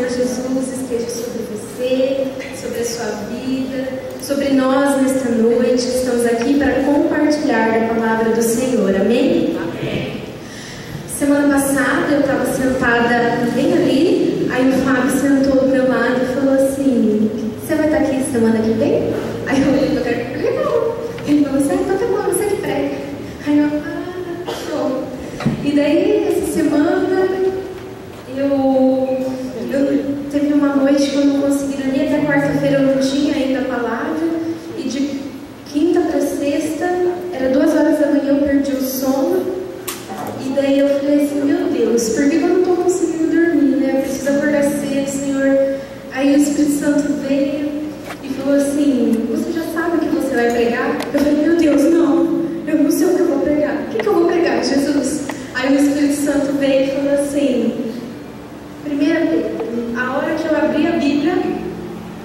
Senhor Jesus esteja sobre você, sobre a sua vida, sobre nós nesta noite que estamos aqui para compartilhar a palavra do Senhor. Amém? Amém. Semana passada eu estava sentada bem ali, aí o Fábio sentou do meu lado e falou assim: você vai estar aqui semana que vem? Aí eu olhei para ele e falei: não. Ele falou assim: então tá bom, você que prega. Aí eu, pronto. E daí essa semana eu teve uma noite que eu não consegui dormir, até quarta-feira eu não tinha ainda a palavra, e de quinta para sexta, era 2 horas da manhã, eu perdi o sono, e daí eu falei assim: meu Deus, por que eu não estou conseguindo dormir, né? Eu preciso acordar cedo, Senhor. Aí o Espírito Santo veio e falou assim: você já sabe o que você vai pregar? Eu falei: meu Deus, não, eu não sei o que eu vou pregar. O que eu vou pregar, Jesus? Aí o Espírito Santo veio e falou assim: 1 Pedro, a hora que eu abri a Bíblia,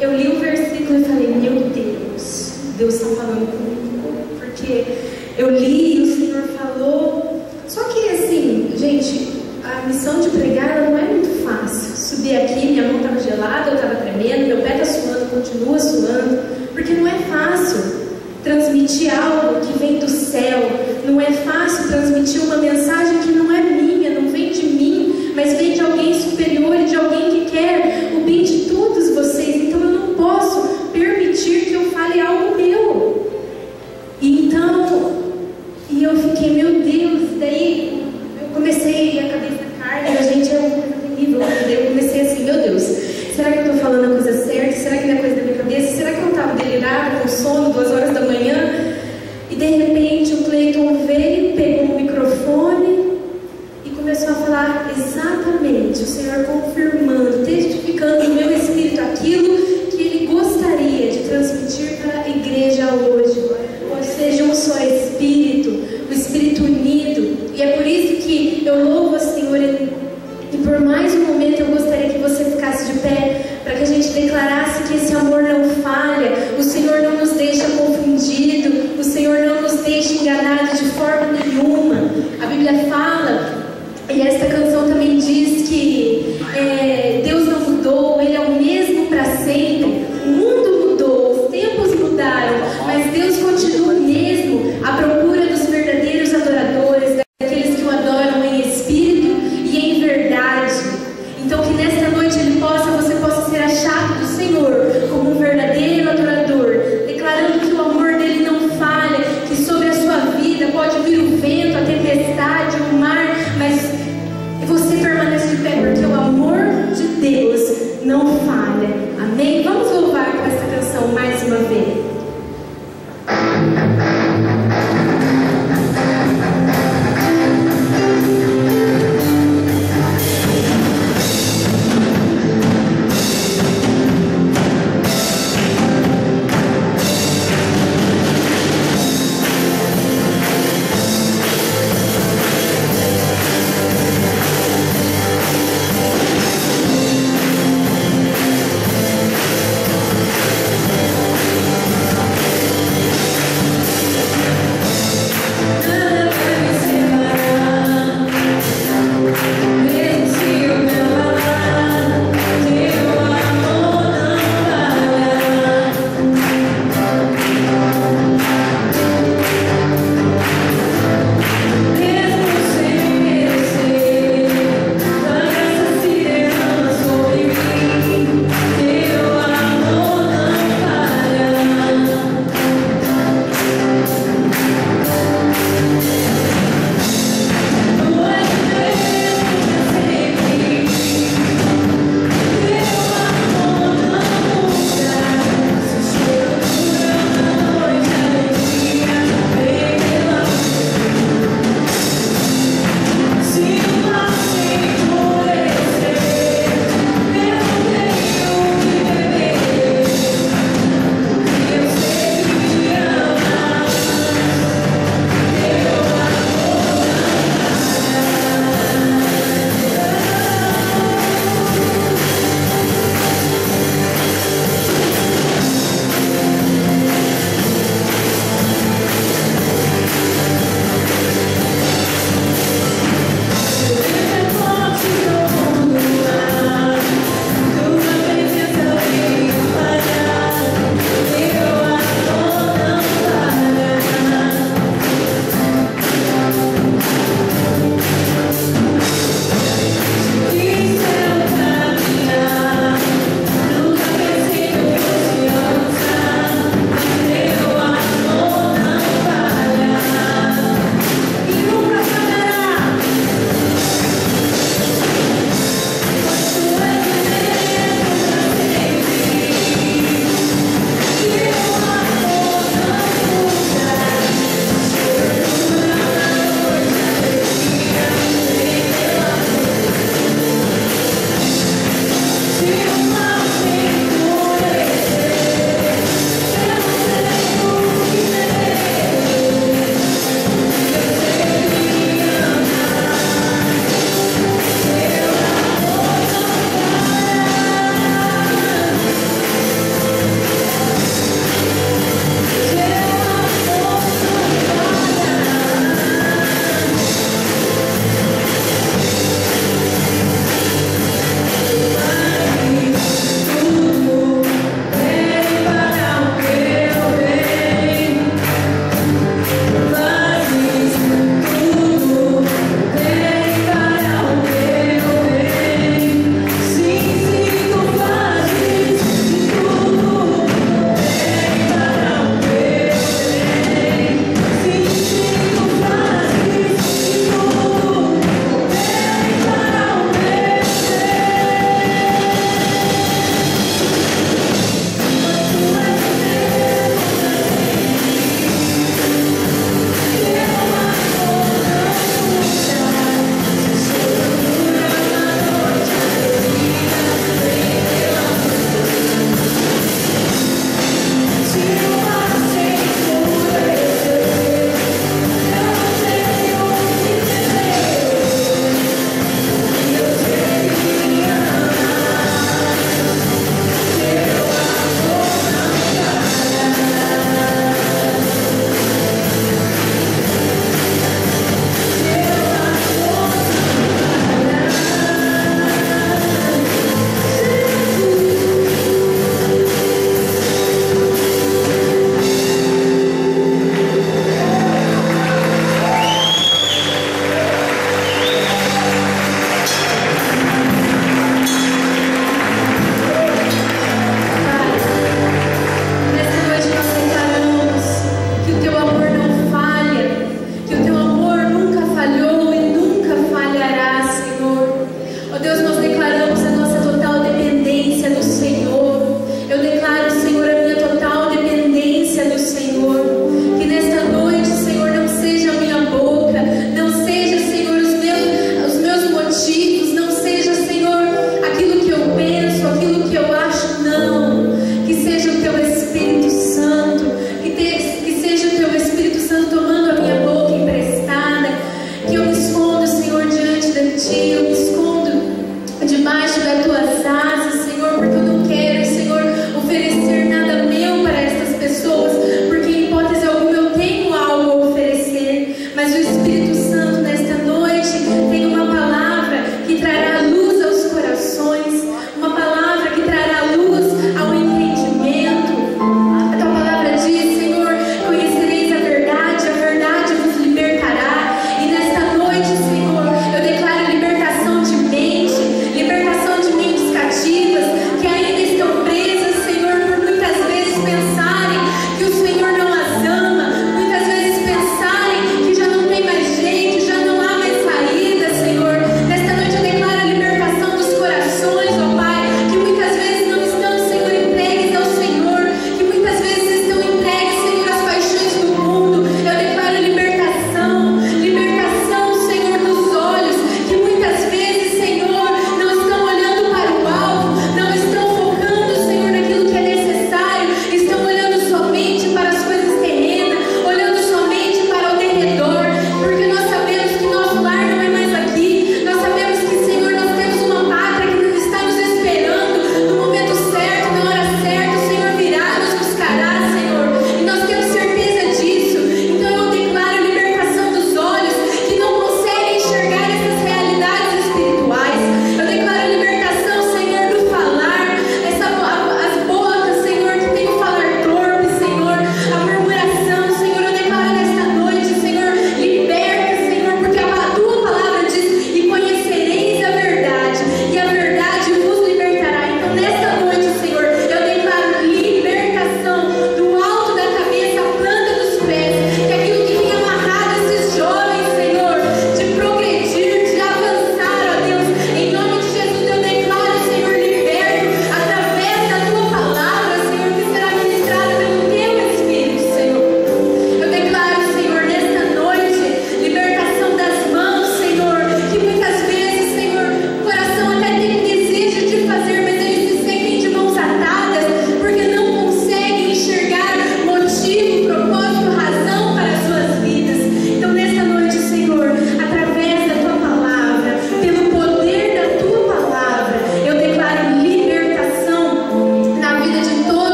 eu li o versículo e falei: meu Deus, Deus está falando comigo, porque eu li e o Senhor falou. Só que assim, gente, a missão de pregar ela não é muito fácil. Subir aqui, minha mão estava gelada, eu estava tremendo, meu pé está suando, continua suando, porque não é fácil transmitir algo que vem do céu, não é fácil transmitir uma mensagem que não é minha, não vem de mim, mas vem de alguém superior e de alguém que quer o bem de todos vocês. Então eu não posso permitir que eu fale algo meu. E eu fiquei: meu Deus. Daí eu comecei, a cabeça carne, a gente é uma coisa terrível. Daí eu comecei assim: meu Deus, será que eu estou falando a coisa certa? Será que não é coisa da minha cabeça? Será que eu não estava delirada com sono, 2 horas da manhã? E de repente o Cleiton veio, pegou o microfone e começou a falar exatamente, o Senhor confirmando, testificando no meu espírito aquilo que Ele gostaria de transmitir para a igreja hoje. Ou seja, um só Espírito, o Espírito unido. E é por isso que eu louvo ao Senhor. E por mais um momento eu gostaria que você ficasse de pé, para que a gente declarasse que esse amor não falha, o Senhor não nos deixa confundido, o Senhor não nos deixa enganado de forma nenhuma. A Bíblia fala, e esta canção também diz que Deus não mudou, Ele é o mesmo para sempre. O mundo mudou, os tempos mudaram, mas Deus continua o mesmo, à procura dos verdadeiros adoradores, daqueles que o adoram em espírito e em verdade. Então que nesta noite você possa ser achado do Senhor como um verdadeiro adorador, declarando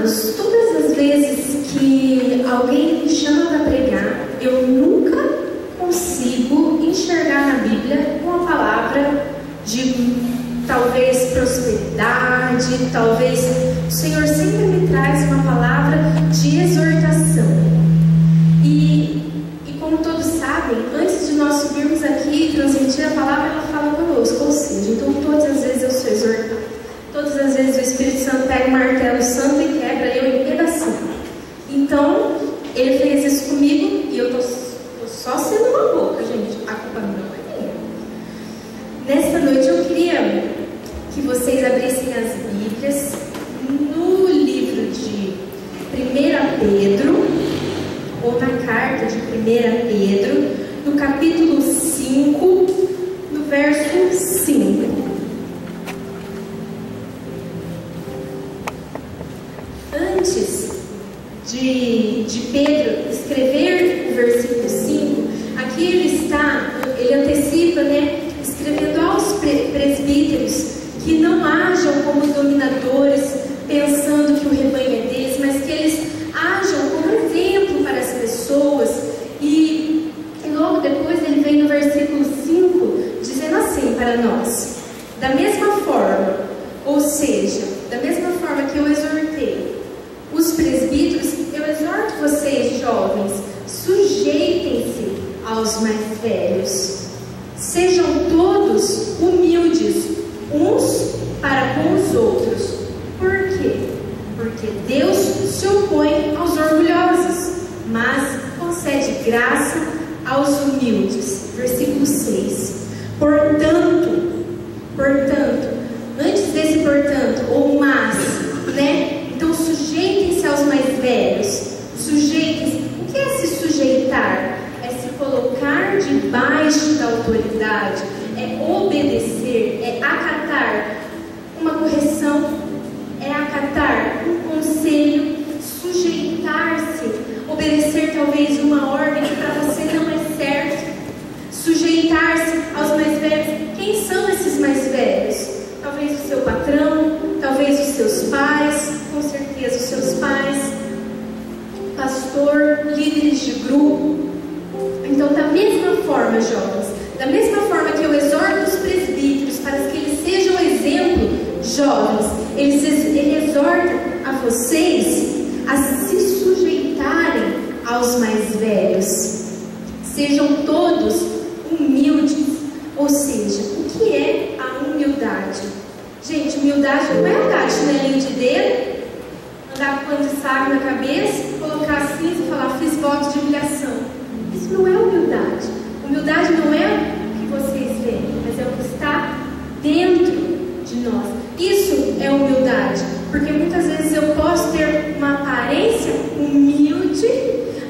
Amados, todas as vezes que alguém me chama para pregar, eu nunca consigo enxergar na Bíblia uma palavra de talvez prosperidade, talvez o Senhor sempre me traz uma palavra de exortação. E como todos sabem, antes de nós subirmos aqui e transmitir a palavra, ela fala conosco, ou seja, então todas as vezes eu sou exortada. Todas as vezes o Espírito Santo pega o martelo santo e quebra eu em pedacinho. Então, ele fez isso comigo e eu tô só sendo uma boca, gente. A culpa não é minha. Nesta noite eu queria que vocês abrissem as Bíblias no livro de 1 Pedro, ou na carta de 1 Pedro, no capítulo 5, no verso 5. Antes de Pedro escrever o versículo 5, aqui ele antecipa, escrevendo aos presbíteros que não hajam como dominadores, pensando que o rebanho é deles, mas que eles hajam como exemplo para as pessoas. E logo depois ele vem no versículo 5, dizendo assim para nós: da mesma forma, ou seja, da mesma forma que eu exortei os presbíteros, eu exorto vocês, jovens, sujeitem-se aos mais velhos. Sejam todos humildes, uns para com os outros. Por quê? Porque Deus se opõe aos orgulhosos, mas concede graça aos humildes. Versículo 6. Portanto, antes desse portanto, ou mas, então sujeitem-se aos mais velhos. Sujeitem-se. O que é se sujeitar? É se colocar debaixo da autoridade, é obedecer, é acatar uma correção, é acatar um conselho, sujeitar-se, obedecer talvez uma ordem que para você não é certo, sujeitar-se aos mais velhos. Quem são esses mais velhos? Talvez o seu patrão, talvez os seus pais, com certeza os seus pais, pastor, líderes de grupo. Então, da mesma forma, jovens, da mesma forma que eu exorto os presbíteros para que eles sejam exemplo, jovens, ele exorta a vocês a se sujeitarem aos mais velhos. Sejam todos humildes. Ou seja, o que é a humildade? Gente, humildade não é andar de chinelinho de dedo, andar com pano de saco na cabeça, colocar a cinza e falar, fiz voto de humilhação. Isso não é humildade. Humildade não é o que vocês veem, mas é o que está dentro de nós. Isso é humildade, porque muitas vezes eu posso ter uma aparência humilde,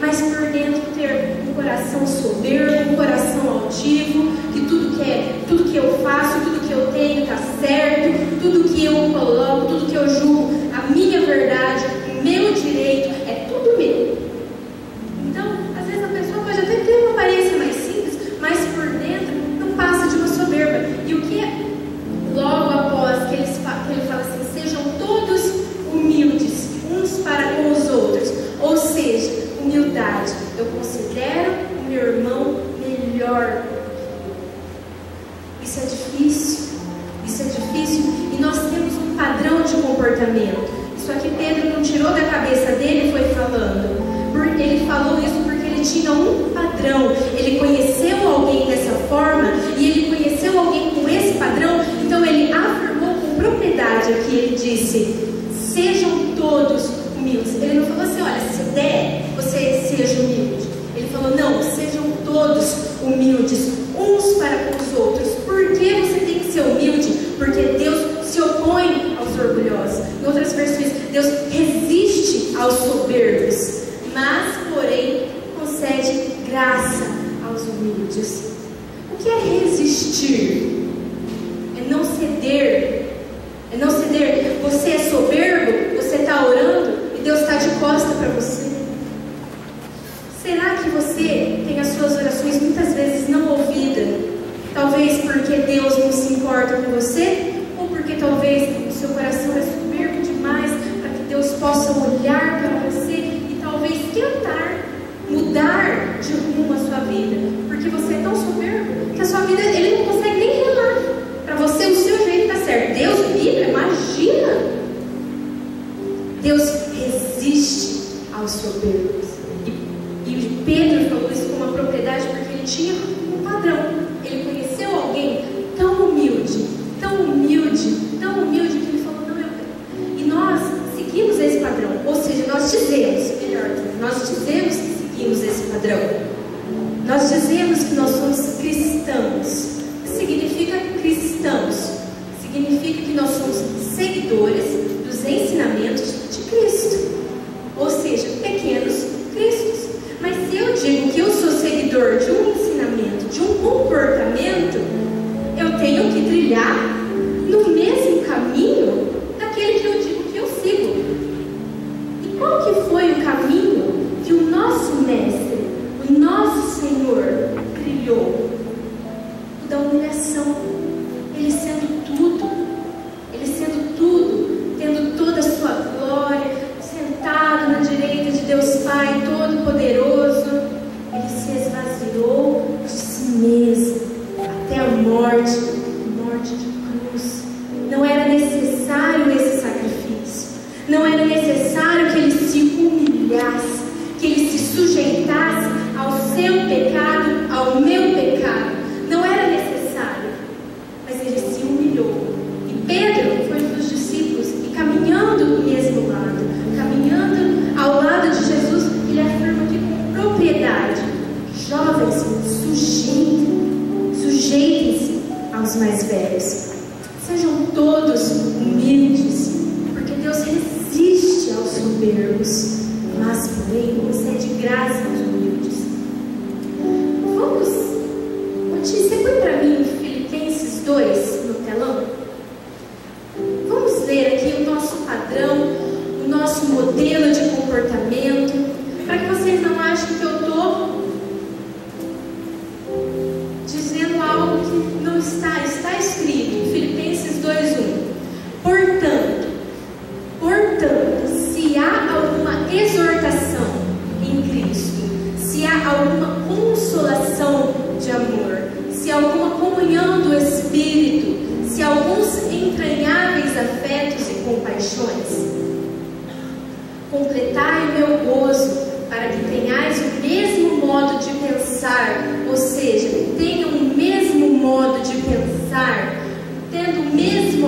mas por dentro ter um coração soberbo, um coração altivo, que tudo que eu faço, tudo que eu tenho está certo, tudo que eu coloco, tudo que eu julgo, a minha verdade, o meu direito, é tudo meu. Então, às vezes a pessoa pode até ter uma aparência mais simples, mas por dentro não passa de uma soberba. E o que é logo após que ele fala assim, sejam todos humildes, uns para com os outros. Ou seja, humildade, eu considero o meu irmão melhor. Isso é difícil, e nós temos um padrão de comportamento. Isso aqui Pedro não tirou da cabeça dele e foi falando. Ele falou isso porque ele tinha um padrão, ele conheceu alguém dessa forma, e ele conheceu alguém com esse padrão, então ele afirmou com propriedade aqui, ele disse, sejam todos humildes. Ele não falou assim, olha, se der, você seja humilde. Ele falou, não, sejam todos humildes, uns para com os outros. Por que você tem que ser humilde? Porque Deus se opõe aos orgulhosos. Em outras versões, Deus resiste aos soberbos, mas, porém, concede graça aos humildes. O que é resistir? É não ceder. É não ceder. Você é soberbo, você está orando e Deus está de costa para você. Será que você tem as suas orações muitas vezes não ouvidas? Talvez porque Deus não se importa com você, ou porque talvez o seu coração é soberbo demais para que Deus possa ouvir aos soberbos. E Pedro falou isso com uma propriedade porque ele tinha um padrão. Ele conheceu alguém tão humilde, que ele falou, não, e nós seguimos esse padrão. Ou seja, nós dizemos que seguimos esse padrão. Nós dizemos que nós somos cristãos. O que significa cristãos? Significa que nós somos seguidores dos ensinamentos de Cristo. Ou seja, pequenos cristos. Mas se eu digo que eu sou seguidor de um ensinamento, de um comportamento, eu tenho que trilhar no mesmo caminho daquele que eu digo que eu sigo. E qual que foi o caminho que o nosso Mestre, o nosso Senhor, trilhou? O da humilhação. Ele sendo tudo, tendo toda a sua glória, sentado na direita de Deus Pai Todo-Poderoso, ele se esvaziou de si mesmo até a morte de cruz. Não era necessário esse sacrifício, não era necessário que ele se humilhasse, que ele se sujeitasse ao seu pecado, ao meu pecado. Não era necessário, mas ele se humilhou. E Pedro foi um dos discípulos, e caminhando do mesmo lado, caminhando ao lado de Jesus, ele afirma aqui com propriedade: jovens, sujeitem-se aos mais velhos. Sejam todos humildes, porque Deus resiste aos soberbos, mas porém concede graça aos humildes. Você põe para mim Filipenses 2 no telão? Vamos ler aqui o nosso padrão, o nosso modelo de comportamento, para que vocês não achem que eu estou dizendo algo que não está escrito. Filipenses 2:1. Portanto, se há alguma exortação em Cristo, se há alguma consolação de amor, se há alguma comunhão do Espírito, se há alguns entranháveis afetos e compaixões, completai o meu gozo, para que tenhais o mesmo modo de pensar, ou seja, tenham o mesmo modo de pensar, tendo o mesmo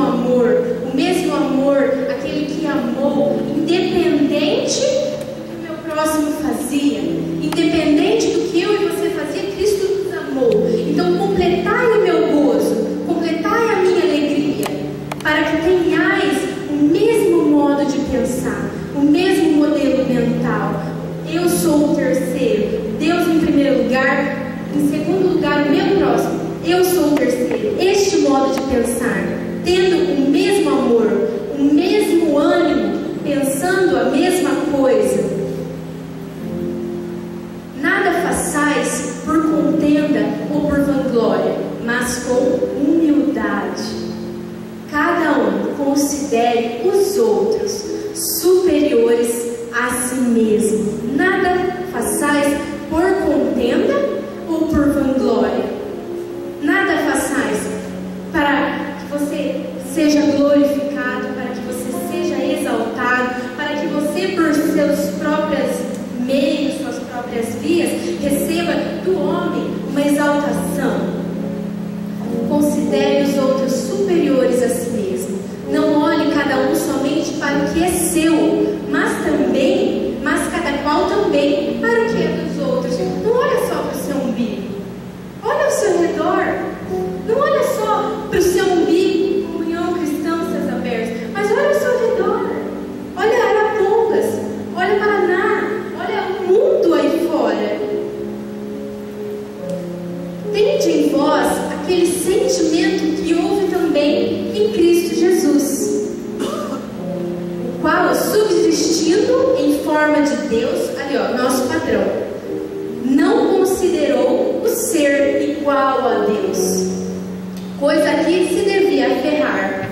amor, aquele que amou, independente do que o meu próximo fazia, independente do que eu e você fazia, Cristo nos amou. Então completai o meu gozo, completai a minha alegria, para que tenhais o mesmo modo de pensar, o mesmo modelo mental. Eu sou o terceiro, Deus em primeiro lugar, em segundo lugar o meu próximo, eu sou o terceiro. Este modo de pensar, tendo o mesmo amor, o mesmo ânimo, pensando a mesma coisa. Nada façais por contenda ou por vanglória, mas com humildade. Cada um considere os outros superiores a si mesmo. Nada façais por contenda ou por vanglória. Nada façais para que você seja glorificado, para que você seja exaltado, para que você, por seus próprios meios, suas próprias vias, receba do homem uma exaltação. Considere os outros superiores a si mesmo. Não olhe cada um somente para o que é seu, mas cada qual também para o que é dos outros. Não olha só para o seu umbigo, olha ao seu redor. Não olha só para o seu umbigo, comunhão cristã, seus abertos, mas olha ao seu redor. Olha Arapongas, olha Paraná, olha o mundo aí fora. Tende em vós aquele sentimento que houve também em Cristo Jesus, o qual, subsistindo em forma de Deus, ali ó, nosso padrão, não considerou o ser igual a Deus, coisa a que se devia aferrar,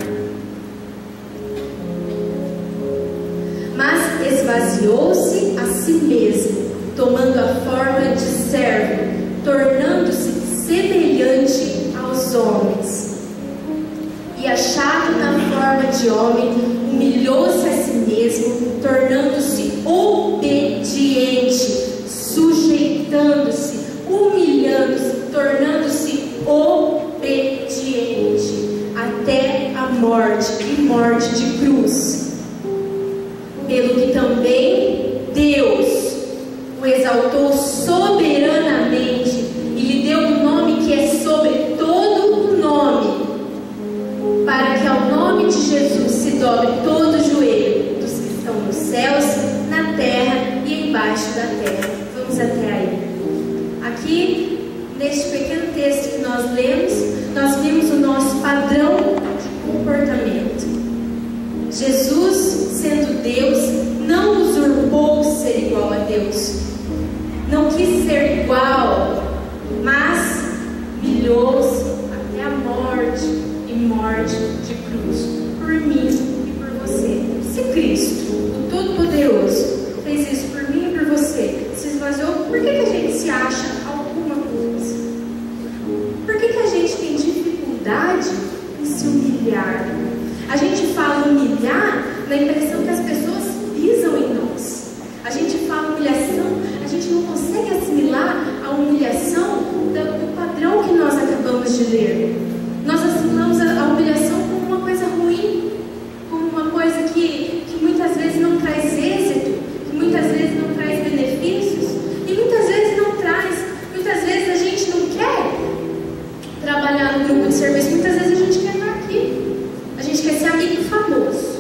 mas esvaziou-se a si mesmo, tomando a forma de servo, tornando-se semelhante aos homens. E achado na forma de homem, humilhou-se a si mesmo, tornando-se obediente sujeitando-se, humilhando-se, tornando-se obediente até a morte e morte de cruz. Pelo que também Deus o exaltou soberanamente e lhe deu um nome que é sobre todo o nome, para que ao nome de Jesus se dobre todo o joelho dos que estão nos céus, na terra e embaixo da terra. Vamos até aí. Aqui, neste pequeno texto que nós lemos, nós vimos o nosso padrão de comportamento. Jesus, sendo Deus, não usurpou ser igual a Deus. Não quis ser igual, mas humilhou-se até a morte e morte de cruz, por mim e por você. Se Cristo, o Todo-Poderoso, fez isso por mim e por você, se esvaziou, por que a gente se acha alguma coisa? Por que a gente tem dificuldade em se humilhar? A gente fala humilhar na impressão que as pessoas pisam em nós. A gente fala humilhação, a gente não consegue assimilar a humilhação do padrão que nós acabamos de ler. Nós assimilamos a humilhação como uma coisa ruim, como uma coisa que muitas vezes não traz êxito, que muitas vezes não traz benefícios, e muitas vezes não traz. Muitas vezes a gente não quer trabalhar no grupo de serviço, muitas vezes a gente quer estar aqui. A gente quer ser amigo famoso.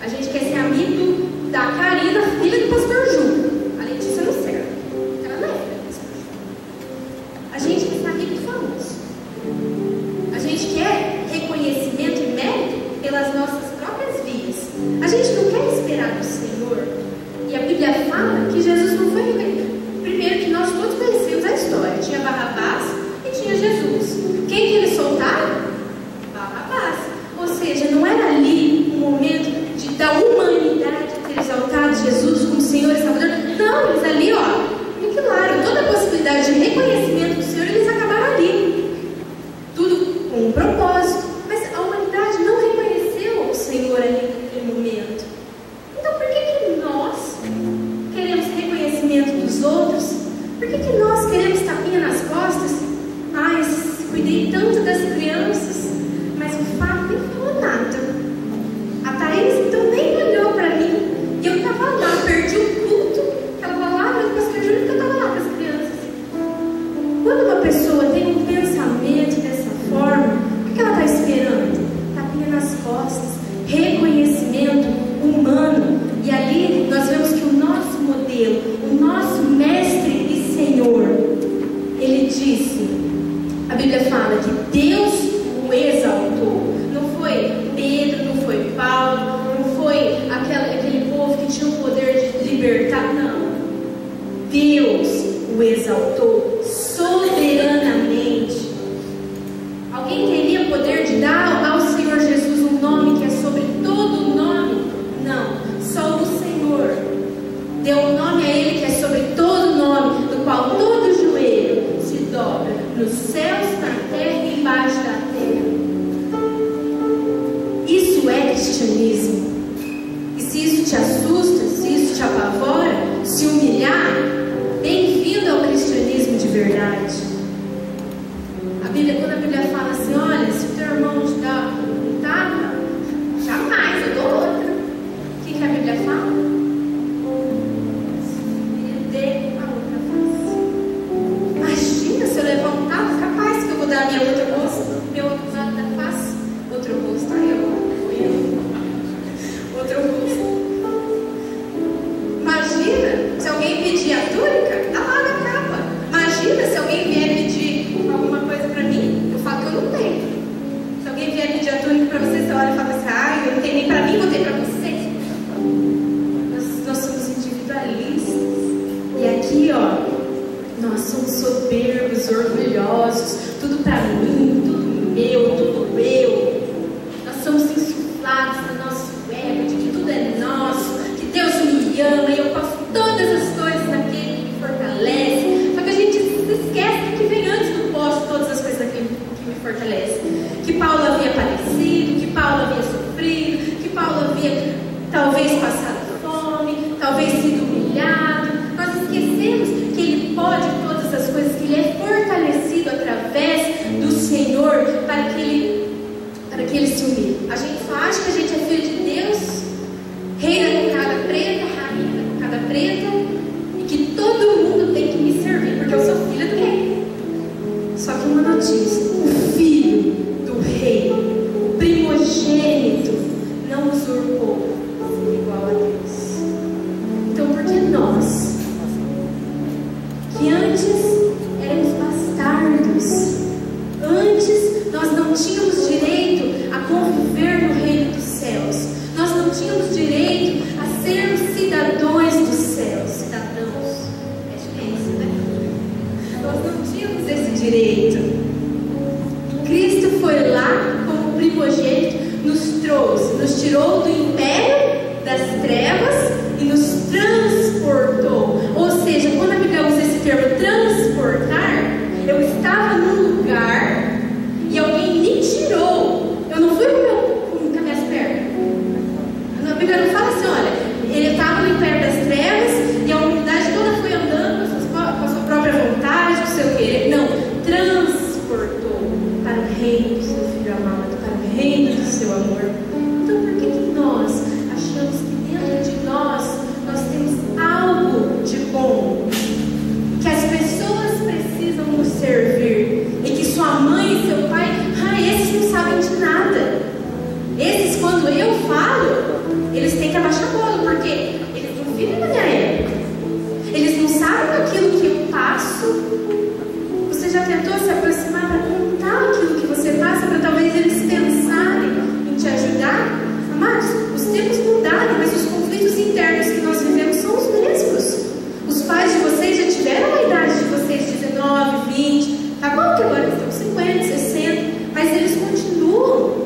A gente quer ser amigo da Karina, filha do pastor Júlio. A Letícia não serve. Ela não é filha do pastor Júlio. A gente quer ser amigo famoso. A gente quer reconhecimento e mérito pelas nossas próprias vidas. A gente não quer esperar do Senhor. E a Bíblia fala que Jesus não foi reconhecido. Primeiro que nós todos conhecemos a história. Tinha Barrabás e tinha Jesus. Quem que eles soltaram? Barrabás. Ou seja, não era ali um momento da humanidade ter exaltado Jesus como Senhor e Salvador. Não, eles ali, aniquilaram toda a possibilidade de reconhecimento do Senhor, eles acabaram ali. Tudo com um propósito. Mas a humanidade não reconheceu o Senhor ali naquele momento. Então por que nós queremos reconhecimento dos outros? Por que nós queremos tapinha nas costas? Ai, cuidei tanto das crianças, mas o Fábio nem falou nada. A Thaís então nem olhou para mim. E eu estava lá, perdi o culto. Ela estava lá, mas o pastor Júlio que eu estava lá com as crianças. Quando uma pessoa tem um pensamento dessa forma, o que ela está esperando? Tapinha nas costas, reconhecimento humano. E ali nós vemos que o nosso modelo, o nosso mestre e Senhor, ele disse, a Bíblia fala que Deus o exaltou. Não foi Pedro, não foi Paulo, não foi aquele povo que tinha o poder de libertar, não. Deus o exaltou soberanamente. Alguém teria poder de dar ao Senhor Jesus um nome que é sobre todo o nome? Não, só o Senhor deu um nome a Ele que é sobre todo o nome, do qual todo joelho se dobra, nos céus, na terra e embaixo da terra. Isso é cristianismo. E se isso te assusta, se isso te apavora, se humilhar, bem-vindo ao cristianismo de verdade. Quando a Bíblia fala assim, olha, se o teu irmão te dá um tapa, jamais, eu dou outra. O que a Bíblia fala? Ele dê a outra face. Imagina se eu levar um tapa, capaz que eu vou dar a minha outra rosto, meu outro lado da face, outro rosto, aí eu outro rosto. Imagina se alguém pedir a túnica, dá lá na capa. Imagina se alguém vier pedir alguma coisa pra mim, eu falo que eu não tenho. Se alguém vier pedir a túnica pra você, você olha e fala assim, eu não tenho nem pra mim, vou ter pra você. Nós somos individualistas. E aqui, nós somos soberbos, orgulhosos, tudo pra mim, tudo meu, tudo eu. Nós somos insuflados no nosso ego de que tudo é nosso, que Deus me ama e eu faço todas as coisas naquele que me fortalece. Só que a gente se esquece que vem antes do posso todas as coisas daquele que me fortalece. Que Paulo havia padecido, que Paulo havia sofrido, que Paulo havia talvez passado fome, talvez sido humilhado. Nós esquecemos para que ele se humilhe. A gente só acha que a gente é filho de Deus, rei da cocada preta, rainha da cocada preta, e que todo mundo tem que me servir, porque eu sou filha do rei. Só que uma notícia: o filho do rei, o primogênito, não usurpou ser igual a Deus. Então, por que nós, que antes éramos bastardos, antes nós não tínhamos direito a conviver no reino dos céus, nós não tínhamos direito a sermos cidadãos dos céus, cidadãos, acho que é isso, né? Nós não tínhamos esse direito. Cristo foi lá como primogênito, nos trouxe, nos tirou do império das trevas e nos transportou. Ou seja, quando a Bíblia usa esse termo transportar, eu estava num lugar e alguém me tirou. Eu não fui com as minhas pernas. A Bíblia não fala assim, olha, ele estava no império das trevas e a humanidade toda foi andando com a sua própria vontade, com o seu querer. Não, transportou para o reino do seu Filho amado, para o reino do seu amor. Então, por que nós achamos que dentro de nós temos algo de bom, que as pessoas precisam nos servir, e que sua mãe e seu pai, esses não sabem de nada. Esses, quando eu falo, eles têm que abaixar a bola, porque eles não vivem na minha época, eles não sabem aquilo que eu passo. Você já tentou se aproximar para contar aquilo que você passa, para talvez eles pensarem em te ajudar? Amados, os tempos mudaram, mas os conflitos internos que nós vivemos são os mesmos. Os pais de vocês já tiveram a idade de vocês, 19, 20, tá bom que agora eles estão 50, 60, mas eles continuam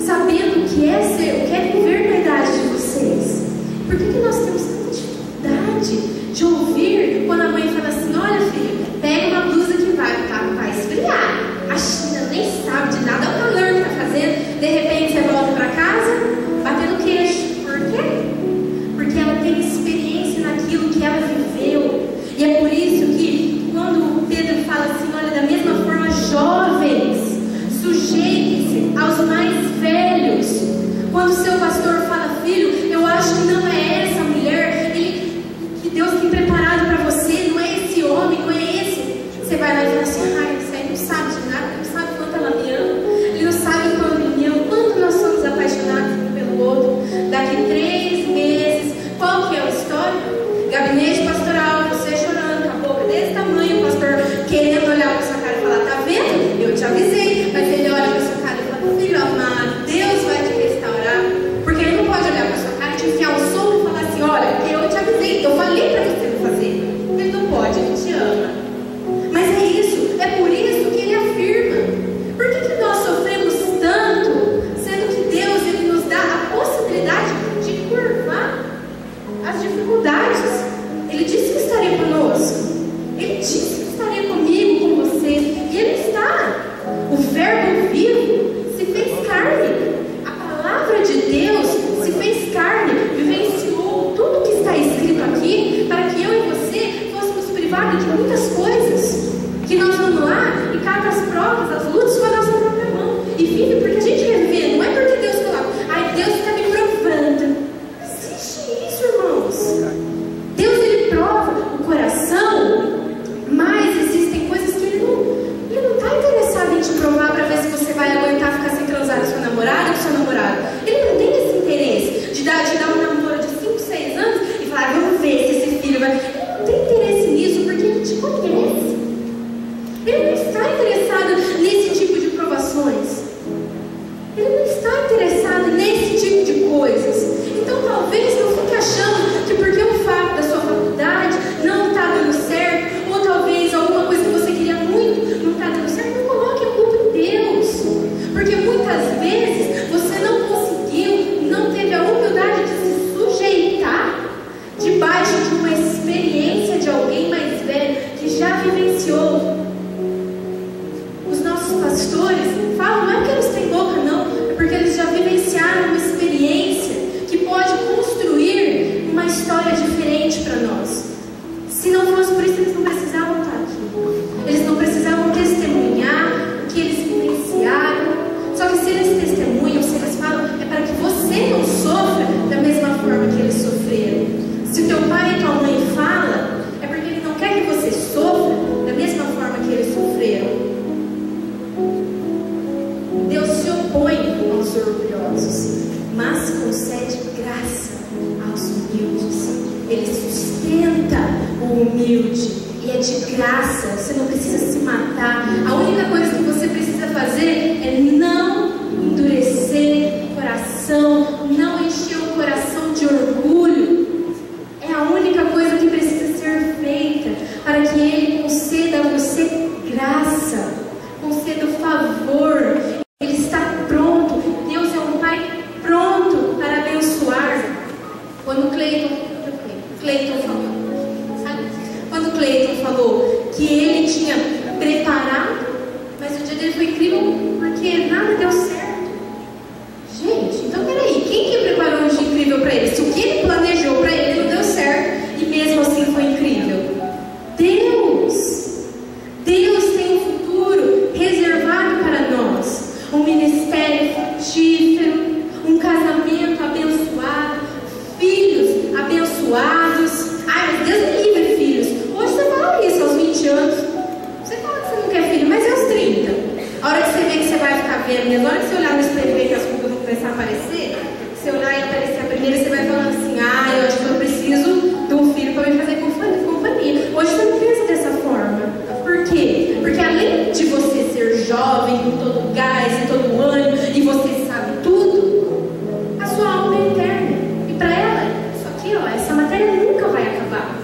sabendo o que é viver na idade de vocês. Por que nós temos tanta dificuldade de ouvir quando a mãe fala assim, olha filho, pega uma blusa que vai esfriar, a China nem sabe de nada, o calor que está fazendo, de repente você volta para casa batendo queixo. Por quê? Porque ela tem experiência naquilo que ela viveu. E é por isso que quando Pedro fala assim, olha, da mesma forma, jovens, sujeitem-se aos mais velhos. Quando o seu pastor fala, filho, eu acho que não é essa mulher que Deus tem preparado para você, não é esse homem, não é esse. Você vai lá e fala assim, isso aí não sabe de nada, não sabe quanto ela me ama, ele não sabe quanto ele me ama, quanto nós somos apaixonados um pelo outro. Daqui 3 meses, qual que é a história? Gabinete pastoral, você chorando, com a boca desse tamanho, o pastor querendo olhar para sua cara e falar, tá vendo? Eu te avisei, mas ele olha para sua cara e fala, filho amado, Deus vai te restaurar, porque ele não pode olhar para sua cara e te enfiar um soco e falar assim, olha, eu te avisei, eu falei para você não fazer. Ele não pode, ele te ama. Mas é isso, é por isso que ele afirma. Por que nós sofremos tanto, sendo que Deus ele nos dá a possibilidade de curvar as dificuldades? Ele disse que estaria conosco, ele disse que estaria comigo, com você, e ele está. O verbo vivo se fez carne, a palavra de Deus se fez carne, vivenciou tudo que está escrito aqui, para que eu e você fôssemos privados de muitas coisas, que nós vamos lá e cata as provas, as lutas com a nossa própria mão, e vive porque a gente quer viver, não é porque Deus coloca, Deus está me provando. Existe isso, irmãos. Deus ele prova o coração, mas existem coisas que ele não está interessado em te provar para ver se você vai aguentar ficar sem transar com sua namorada ou com seu namorado. Ele não tem esse interesse de te dar um namoro de 5, 6 anos e falar, vamos ver se esse filho vai. Ele não tem interesse nisso porque ele te conhece. Ele não está interessado nesse tipo de provações. Ele não está interessado nesse tipo de coisas. Então talvez não fique achando que porque o fato da sua faculdade não está dando certo, ou talvez alguma coisa que você queria muito não está dando certo, não coloque a culpa em Deus. Porque muitas vezes você não conseguiu, não teve a humildade de se sujeitar debaixo de uma experiência de alguém mais velho que já vivenciou. Os nossos pastores falam, não é porque eles têm boca não, é porque eles já vivenciaram uma experiência que pode construir uma história diferente para nós. Se não fosse por isso, eles não precisavam estar aqui. Eles não precisavam testemunhar o que eles vivenciaram. se eles testemunham, se eles falam, é para que você não sofra da mesma forma que eles sofreram. Se teu pai e tua mãe falam, é porque ele não quer que você sofra da mesma forma que eles sofreram. Deus se opõe aos orgulhosos, mas concede graça aos humildes. Ele sustenta o humilde e é de graça. Você não precisa se matar. A única coisa que você precisa fazer é não endurecer o coração, não encher o coração de orgulho. É a única coisa que precisa ser feita para que Ele conceda a você graça, conceda o favor. Ele está pronto. Deus é um Pai pronto para abençoar. Quando Cleiton falou que ele tinha preparado, mas o dia dele foi incrível porque nada deu certo. Gente, então peraí, quem que preparou um dia incrível para ele? Se o que ele planejou para ele não deu certo e mesmo assim foi incrível, Deus tem um futuro reservado para nós, um ministério frutífero, um casamento abençoado, filhos abençoados. Ai, mas Deus me livre, filhos. Hoje você fala isso aos 20 anos. Você fala que você não quer filho, mas e aos 30? A hora que você vê que você vai ficar vendo, na hora que você olhar no espelho e ver que as rugas vão começar a aparecer, você olhar e aparecer a primeira, você vai falando assim: ah, eu acho que eu preciso de um filho para me fazer companhia. Hoje você não pensa dessa forma. Por quê? Porque além de você ser jovem, com todo gás e todo ânimo, e você sabe tudo, a sua alma é eterna. E para ela, isso aqui, ó, essa matéria nunca vai acabar.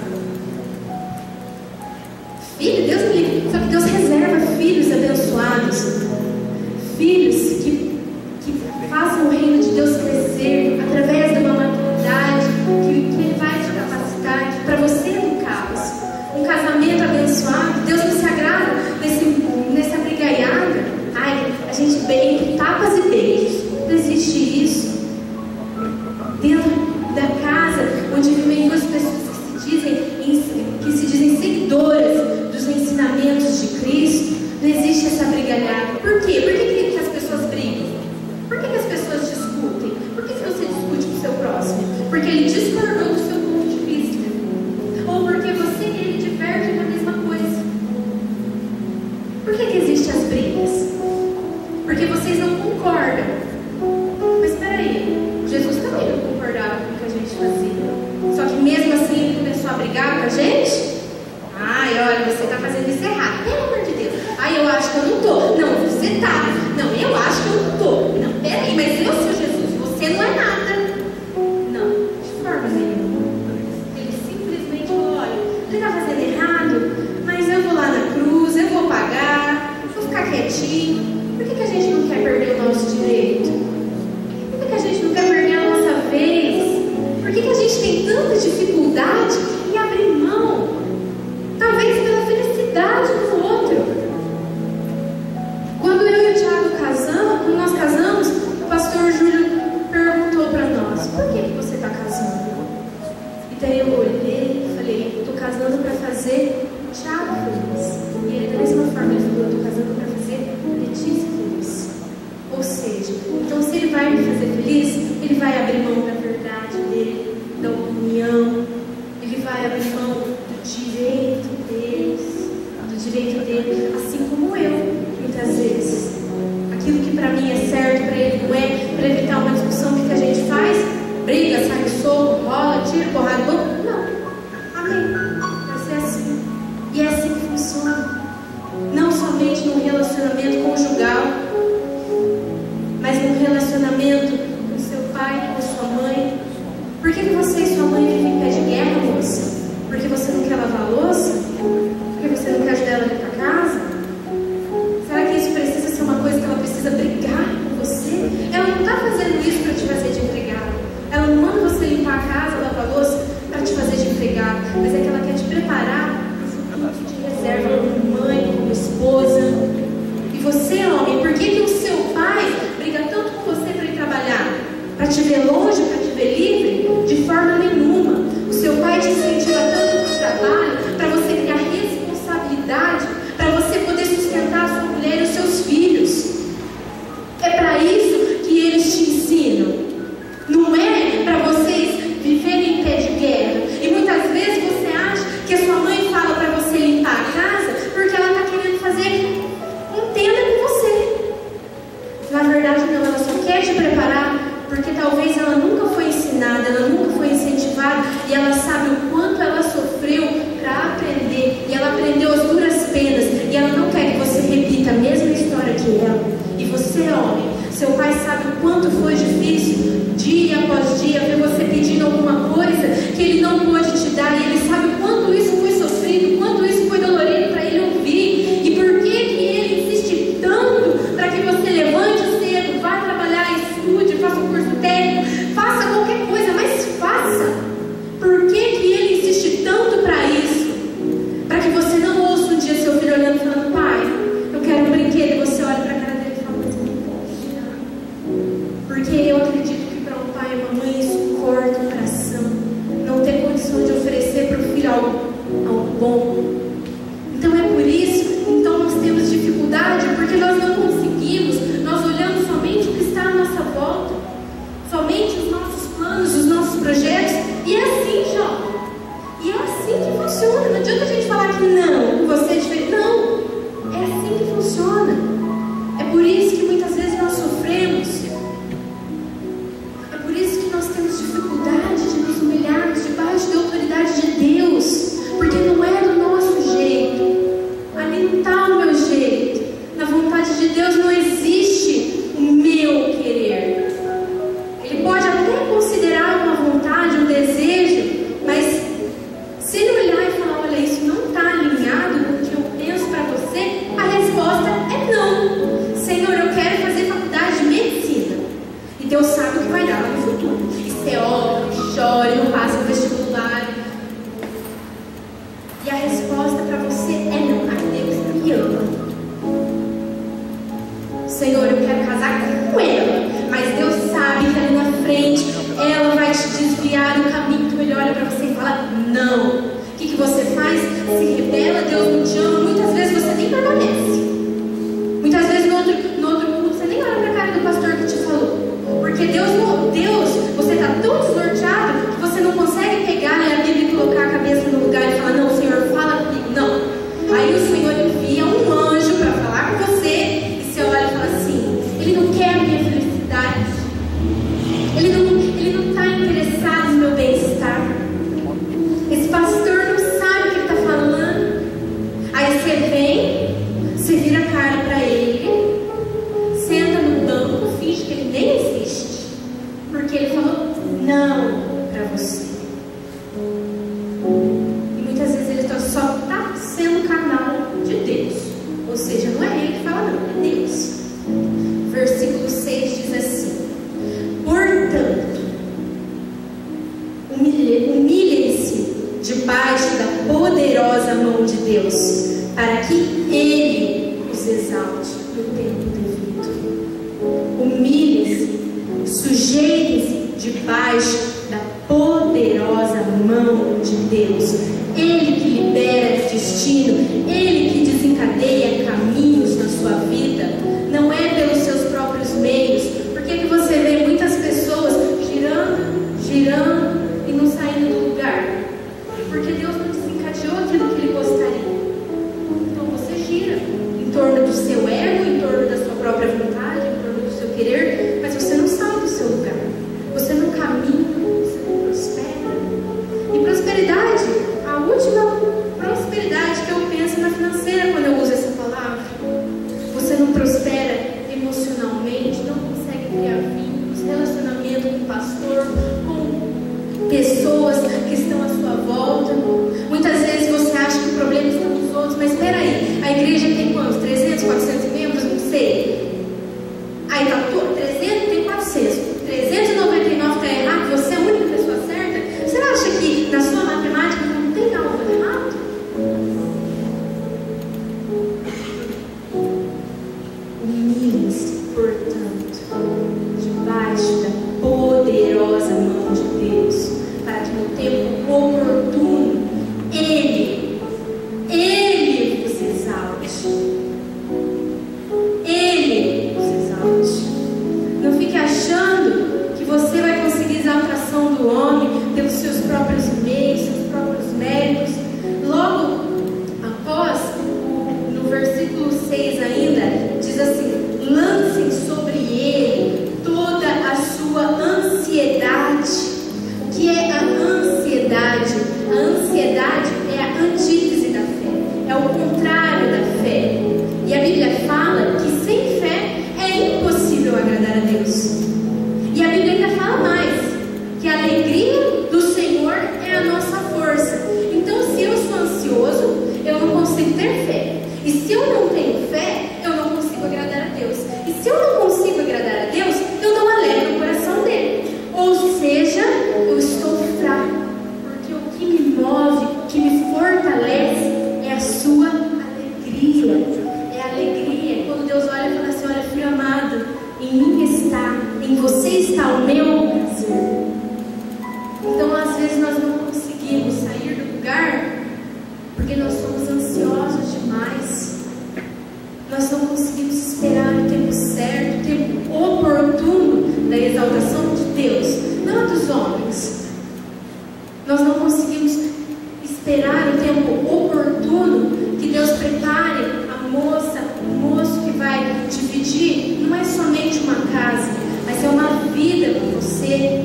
Filho, Deus me livre. Só que Deus reserva filhos abençoados, filhos que façam o reino de Deus crescer através de uma maturidade que Ele vai te capacitar para você educá-los. Um casamento abençoado, Deus não se agrada nessa brigaiada. Ai, a gente bem tapas e beijos. Não existe isso. Dentro da casa onde vivem duas pessoas que se dizem seguidoras dos ensinamentos de Cristo, não existe essa brigalhada. Por quê? Por que as pessoas brigam? Por que as pessoas discutem? Por que você discute com o seu próximo? Porque ele discordou do seu ponto de vista. Ou porque você e ele divergem da mesma coisa. Por que existem as brigas? Porque vocês não concordam. Mas espera aí, Jesus também não concordava com o que a gente fazia. Só que mesmo assim ele começou a brigar com a gente? Ai, olha, você está fazendo isso errado. Pelo amor de Deus. Ai, eu acho que eu não estou. Não, você está. Não, eu acho que eu não estou. Não, peraí, mas eu sou Jesus. Você não é nada. Não, de forma nenhuma. Ele simplesmente falou: olha, ele está fazendo errado, mas eu vou lá na cruz, eu vou pagar, vou ficar quietinho. Por que a gente não quer perder o nosso direito? Por que a gente não quer perder a nossa vez? Por que a gente tem tanta dificuldade em abrir mão? Talvez pela felicidade do outro. Quando eu e o Thiago quando nós casamos, o pastor Júlio perguntou para nós: por que você está casando? E daí eu olhei e falei: estou casando para fazer o Thiago feliz. E ele, da mesma forma, ele falou: estou casando para fazer Letícia feliz. Ou seja, então se ele vai me fazer feliz, ele vai abrir mão da verdade dele, da opinião, ele vai abrir mão do direito dele, assim como eu, muitas vezes. Aquilo que para mim é certo, para ele não é. Para evitar uma discussão, o que a gente faz? Briga, sai soco, rola, tira, porrada, não. Amém. Vai ser assim. E é assim que funciona. Não somente num relacionamento conjugal, mas num relacionamento com seu pai, com sua mãe. Por que você e sua mãe vivem em pé de guerra, moça? Porque você não quer lavar a louça? Porque você não quer ajudar ela a ir para casa? Será que isso precisa ser uma coisa que ela precisa brigar com você? Ela não está fazendo isso para te fazer de empregado. Ela não manda você limpar a casa, lavar a louça para te fazer de empregado. Mas é que ela quer te preparar para o futuro que te reserva como mãe, como esposa. E você, homem, por que o seu pai briga tanto com você para ir trabalhar? Para te ver longe, para te ver livre? De forma nenhuma. O seu pai te incentiva tanto para o trabalho, para você criar responsabilidade, para você poder sustentar a sua mulher e os seus filhos. É para isso te preparar, porque talvez ela nunca foi ensinada, ela nunca foi incentivada, e ela sabe o quanto ela sofreu para aprender, e ela aprendeu as duras penas, e ela não quer que você repita a mesma história que ela. E você, homem, seu pai sabe o quanto foi difícil, dia após dia, ver você pedindo alguma coisa que ele não pôde te dar, e ele sabe o quanto isso foi sofrido, o quanto isso foi dolorido para ele ouvir, e por que ele insiste tanto para que você levante cedo, vá trabalhar, estude, faça um curso técnico, faça qualquer coisa, mas faça. Por que ele insiste tanto para isso? Para que você não ouça um dia seu filho olhando e falando: pai, eu quero um brinquedo, e você olha para a cara dele e fala: mas eu não posso dar. Porque eu acredito que para um pai e uma mãe isso corta o coração, não ter condição de oferecer para o filho algo bom. Então é por isso, então nós temos dificuldade, porque nós não conseguimos, nós olhamos somente o que está à nossa volta, somente os nossos planos, os nossos projetos, e é assim, jovem, e é assim que funciona. Não adianta a gente falar que não, você é diferente, não, é assim que funciona. É por isso que muitas vezes nós sofremos, é por isso que nós temos dificuldade de nos humilharmos debaixo da autoridade de Deus, porque não é do nosso jeito, ali não está o meu jeito. Na vontade de Deus não existe o meu querer. Ele pode até considerar uma vontade, um desejo, mas se ele olhar e falar: olha, isso não está alinhado com o que eu penso para você, a resposta é não. Senhor, eu quero fazer faculdade de medicina, e Deus sabe o que vai dar lá no futuro. E você ora, chora, não passa no vestibular, e a resposta para você é não. A Deus me ama. Senhor, eu quero casar com ela, mas Deus sabe que ali na frente ela vai te desviar do caminho. Então ele olha para você e fala: não. O que você faz? Se rebela, Deus não te ama. Muitas vezes você nem permanece. Muitas vezes no outro culto você nem olha para a cara do pastor que te falou, porque Deus, você está tão desnorteado que você não consegue pegar, né, a Bíblia e colocar a cabeça no lugar e falar: não, Senhor, fala comigo. Não. Aí o Senhor envia um anjo para falar com você, e você olha e fala assim: ele não quer a minha felicidade, ele não está interessado no meu bem-estar, esse pastor não sabe o que ele está falando. Aí você vem, você vira a cara para ele, senta no banco, finge que ele nem existe, porque ele falou não para você. E muitas vezes ele só está sendo canal de Deus, ou seja, não é ele que fala não, é Deus. Versículo 6 diz assim: portanto, humilhem-se debaixo da poderosa mão de Deus, para que Ele os exalte no tempo devido. Humilhem-se, sujeitem-se debaixo da poderosa mão de Deus. Ele que libera destino, Ele que desencadeia caminhos na sua vida. Não é pelos seus próprios meios. Por que você vê muitas pessoas girando e não saindo do lugar? Porque Deus não desencadeou aquilo que Ele gostaria. Então você gira em torno do seu ego, em torno da sua própria vontade, em torno do seu querer, mas você não sai do seu lugar. Você não caminha, você não prospera. E prosperidade, a última prosperidade que eu penso na financeira quando eu uso essa palavra. Você não prospera emocionalmente, não consegue criar vínculos, relacionamento com o pastor, com pessoas que estão à sua volta. Muitas vezes você acha que o problema está nos outros, mas espera aí, a igreja tem quantos? 300, 400 membros? Não sei. Aí está todo 300, tem 400. 399 está errado, você é a única pessoa certa? Você acha que na sua matemática não tem algo errado? Humilhem-se, portanto, debaixo da poderosa mão de Deus, para que no tempo oportuno Ele vos exalte. Ele vos exalte. Não fique achando que você vai conseguir exaltação do homem pelos seus próprios meios, seus próprios méritos. Logo após, no versículo 6 ainda, diz assim: lancem sobre ele toda Em você está o meu prazer. Então, às vezes, nós não conseguimos sair do lugar porque nós somos ansiosos demais. Nós não conseguimos esperar o tempo certo, o tempo oportuno da exaltação de Deus, não dos homens. Nós não conseguimos esperar o tempo oportuno que Deus prepare a moça, o moço que vai dividir. Não é somente uma casa, mas é uma vida com você.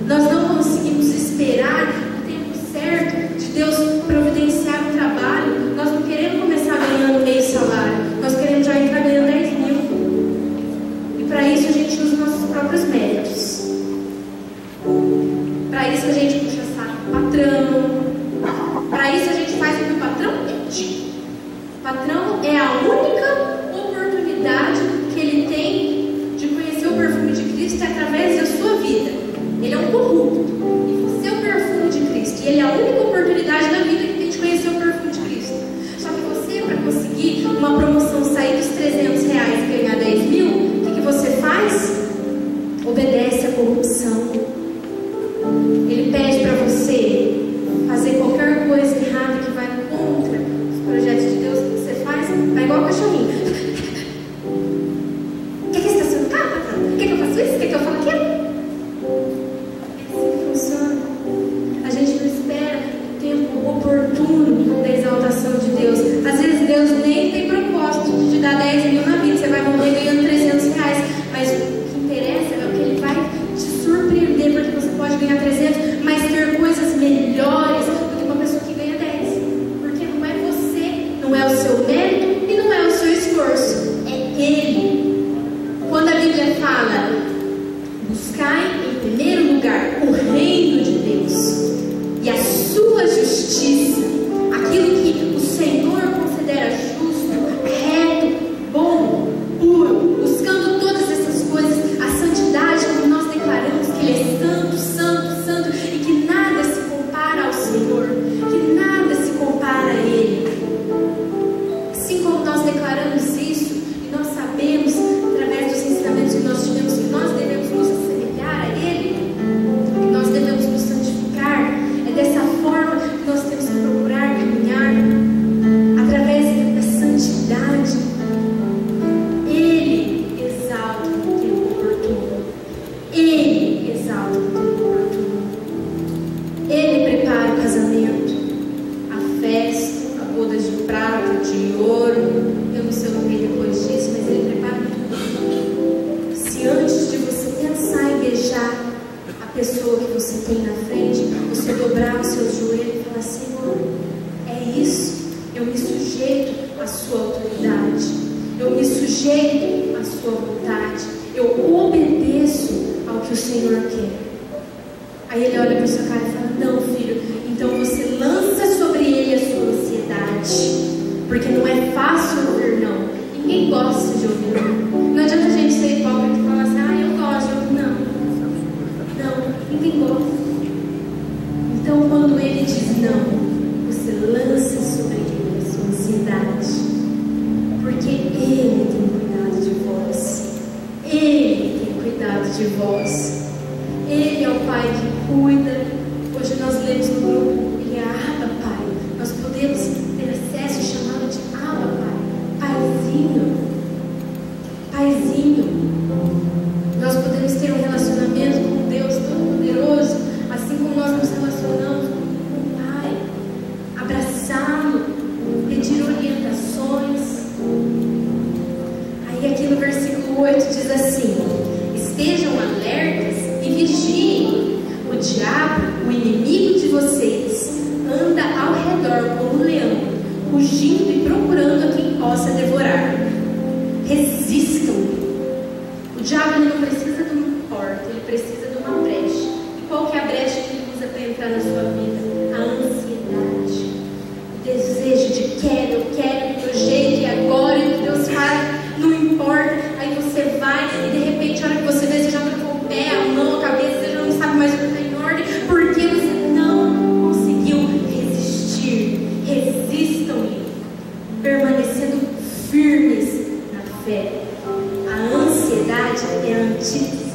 Nós não conseguimos esperar o tempo certo de Deus providenciar um trabalho. Nós não queremos começar ganhando meio salário, nós queremos já entrar ganhando 10 mil. E para isso a gente usa os nossos próprios métodos. Para isso a gente puxa saco do patrão. Para isso a gente faz o que o patrão pede. O patrão é a única oportunidade que ele tem de conhecer o perfume de Cristo através da sua vida. Ele é um corrupto e você é o perfume de Cristo. E ele é a única oportunidade da vida que tem de conhecer o perfume de Cristo. Só que você, para conseguir uma promoção, sair dos 300 reais e ganhar 10 mil, o que você faz? Obedece à corrupção. Ele pede para você fazer qualquer coisa errada que vai contra os projetos de Deus. O que você faz? Vai igual o cachorrinho. Quer que você estacione o carro, patrão? Quer que eu faça isso? Quer que eu faça aquilo? A gente não espera o tempo oportuno da exaltação de Deus. Às vezes Deus nem tem propósito de te dar 10 mil na vida. Você vai morrer ganhando 300 reais. Mas o que interessa é o que Ele vai te surpreender, porque você pode ganhar 300, mas ter coisas melhores do que uma pessoa que ganha 10. Porque não é você, não é o seu mérito e não é o seu esforço. É Ele. Quando a Bíblia fala: buscai em primeiro lugar o reino de Deus e a sua justiça, aquilo que o Senhor considera justo, reto, bom, puro, buscando todas essas coisas, a santidade, como nós declaramos que Ele é santo, santo, santo, e que nada se compara ao Senhor, que nada se compara a Ele. Assim como nós declaramos isso, e nós sabemos, através dos ensinamentos que nós tivemos, que nós devemos nos assemelhar a Ele, que nós devemos nos santificar, é dessa forma que nós temos que procurar caminhar, através da santidade. Ele exalta o tempo oportuno. Ele exalta o tempo oportuno. Ele prepara o casamento, a festa, a boda de prata, de ouro. Eu não sei o que vem depois disso, mas Ele prepara tudo. Se antes de você pensar em beijar a pessoa que você tem na frente, você dobrar os seus joelhos e falar: Senhor, é isso. Eu me sujeito à sua autoridade. Eu me sujeito à sua vontade. Eu obedeço ao que o Senhor quer. Aí Ele olha para sua cara e fala: não, filho, então você lança sobre ele a sua ansiedade. Porque não é fácil ouvir não. Ninguém gosta de ouvir não. Não adianta a gente ser hipócrita e falar assim: ah, eu gosto de ouvir não. Não, ninguém gosta. Então quando Ele diz não, você lança sobre ele a sua ansiedade. Porque Ele tem cuidado de vós. Ele tem cuidado de vós. Ele é o Pai que cuida. Hoje nós lemos no grupo: Ele é Abba, Pai. Nós podemos ter acesso e chamá-lo de Abba, Pai. Paizinho. Paizinho. Nós podemos ter um relacionamento com Deus tão poderoso, assim como nós nos relacionamos com o Pai. Abraçá-lo, pedir orientações. Aí aqui no versículo 8 diz assim: estejam alertas e vigiem. O diabo, o inimigo de vocês, anda ao redor como um leão, rugindo e procurando a quem possa devorar. Resistam-lhe. O diabo, ele não precisa de uma porta, ele precisa de uma brecha. E qual que é a brecha que ele usa para entrar na sua vida? A ansiedade, o desejo de quero do meu jeito, e agora, e o que Deus faz, não importa. Aí você vai e de repente, a hora que você vê, você já trocou o pé, a mão, a cabeça, você já não sabe mais o que está em ordem, porque você não conseguiu resistir. Resistam-lhe, permanecendo firmes na fé. A ansiedade é a antítese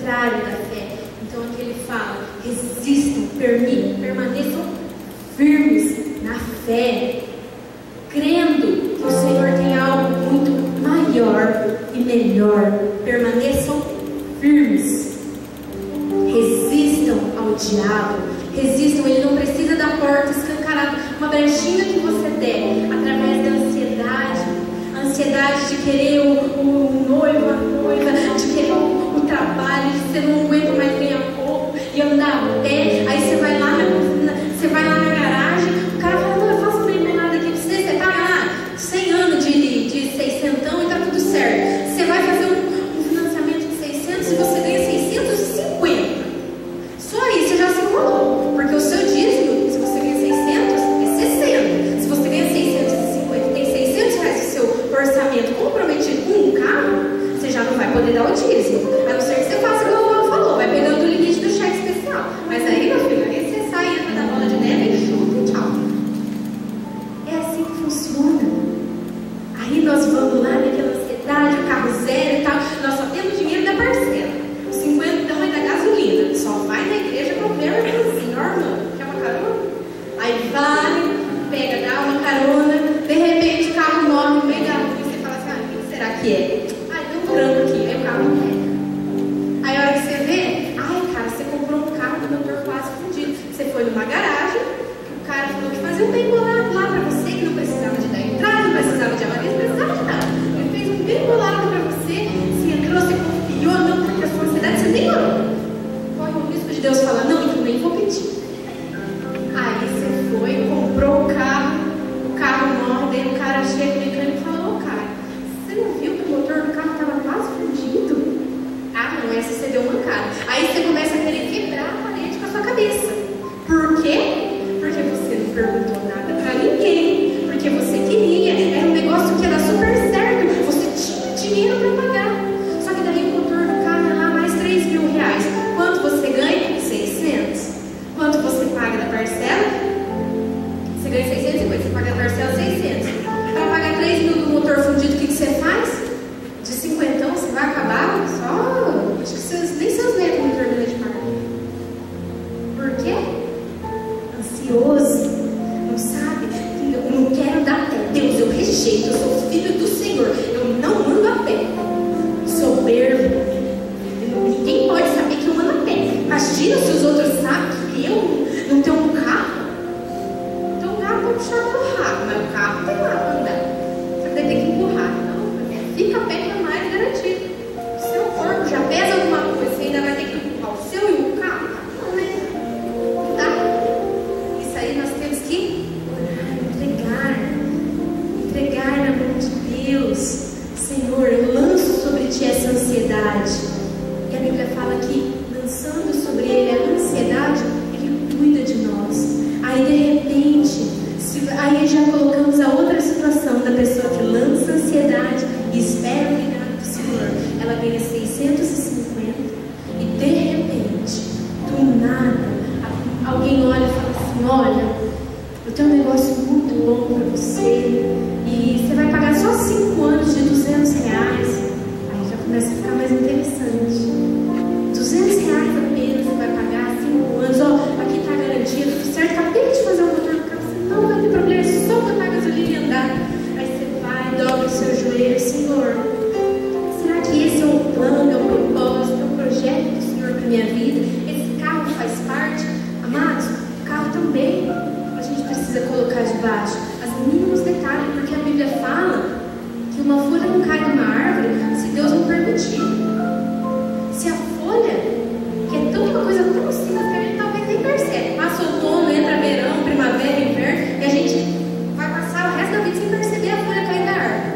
contrário da fé. Então aqui ele fala: resistam, permaneçam firmes na fé, crendo que o Senhor tem algo muito maior e melhor. Permaneçam firmes. Resistam ao diabo. Resistam, ele não precisa da porta escancarada. Uma brechinha que você der através da ansiedade, a ansiedade de querer o noivo, a noiva, de querer o trabalho, de você não aguenta mais ganhar pouco e andar a pé. Aí você vai lá na garagem, o cara fala: não, eu faço bem nada aqui pra você paga lá 100 anos de 600 e tá tudo certo. Você vai fazer um financiamento de 600 e você ganha 650. Só aí você já se enrolou, porque o seu dízimo, se você ganha 600, é 60. Se você ganha 650 e tem 600 reais do seu orçamento comprometido com um carro, você já não vai poder dar o dízimo. A não ser que você faça igual o Paulo falou, vai pegando o limite do cheque especial. Mas aí, meu filho, aí você sai, entra na bola de neve e chuta e tchau. É assim que funciona. Aí nós vamos lá naquela ansiedade, o carro zero e tal. Nós só temos dinheiro da parcela. 50 é da gasolina. Só vai na igreja pra ver o irmãozinho, irmão. Quer uma carona? Aí vai, pega, dá uma carona. De repente o carro morre no meio da rua e você fala assim: ah, o que será que é? Ai, tem um tranco aqui. Aí o carro não pega. Aí a hora que você vê, ai, cara, você comprou um carro com o motor quase fundido. Você foi numa garagem, o cara falou que fazia um bem bolado lá pra você, que não precisava de dar entrada, não precisava de avaria, não precisava de nada. Ele fez um bem bolado pra você, você entrou, você confiou, não, porque a sua ansiedade você nem orou. Corre o risco de Deus falar: não, então nem vou pedir. Aí você foi, comprou o carro morre, daí o cara chega, o mecânico e fala: ô cara, você não viu que o motor do carro estava quase fundido? Ah, não, essa você deu uma cara. Aí você começa a querer quebrar a parede com a sua cabeça. Por quê? Porque você não perguntou nada pra ninguém. Porque você queria. Era um negócio que ia dar super certo. Você tinha dinheiro pra pagar. Só que daí o motor do carro é lá mais 3 mil reais. Quanto você ganha? 600. Quanto você paga da parcela? Você ganha 650. Você paga da parcela 600. Para pagar 3 mil do motor fundido, o que você faz? De 50, você vai acabar só. Acho que nem seus netos vão terminar de pagar. Por quê? Ansioso, não sabe? Eu não quero dar pé. Deus, eu rejeito. Eu sou filho do Senhor. Eu não ando a pé. Soberbo. Ninguém pode saber que eu ando a pé. Imagina se os outros sabem que eu não tenho um carro. Então o carro pode puxar meu rabo, mas o carro tem lá pra andar. Você vai ter que empurrar. Não, fica a pé que é mais garantido. O seu corpo já pesa alguma coisa, você ainda vai ter que empurrar o seu e o carro? Não, né? Não dá. Isso aí nós temos que orar, entregar na mão de Deus. Senhor, eu lanço sobre ti essa ansiedade. E a Bíblia fala que, lançando sobre ele a ansiedade, ele cuida de nós. Aí de repente, aí já colocamos a outra situação da pessoa que lança ansiedade e espera o milagre do Senhor. Ela ganha 650 e de repente, do nada, alguém olha e fala assim: olha, eu tenho um negócio muito bom para você e você vai pagar só 5 anos de 200 reais. Aí já começa a ficar mais interessante. 200 reais apenas você vai pagar 5 anos. Ó, aqui está a garantia, tudo certo. Acabei de fazer o motor do carro, você não vai ter problema, é só botar gasolina e andar. Aí você vai, dobra o seu joelho: Senhor, será que esse é o plano, é o propósito, é o projeto do Senhor para minha vida? Esse carro faz parte? Amados, o carro também a gente precisa colocar debaixo os mínimos detalhes, porque a Bíblia fala que uma folha não cai de uma árvore se Deus não permitir. Se a folha, que é tão uma coisa tão simples que a gente talvez nem percebe, passa outono, entra verão, primavera, inverno, e a gente vai passar o resto da vida sem perceber a folha cair da árvore.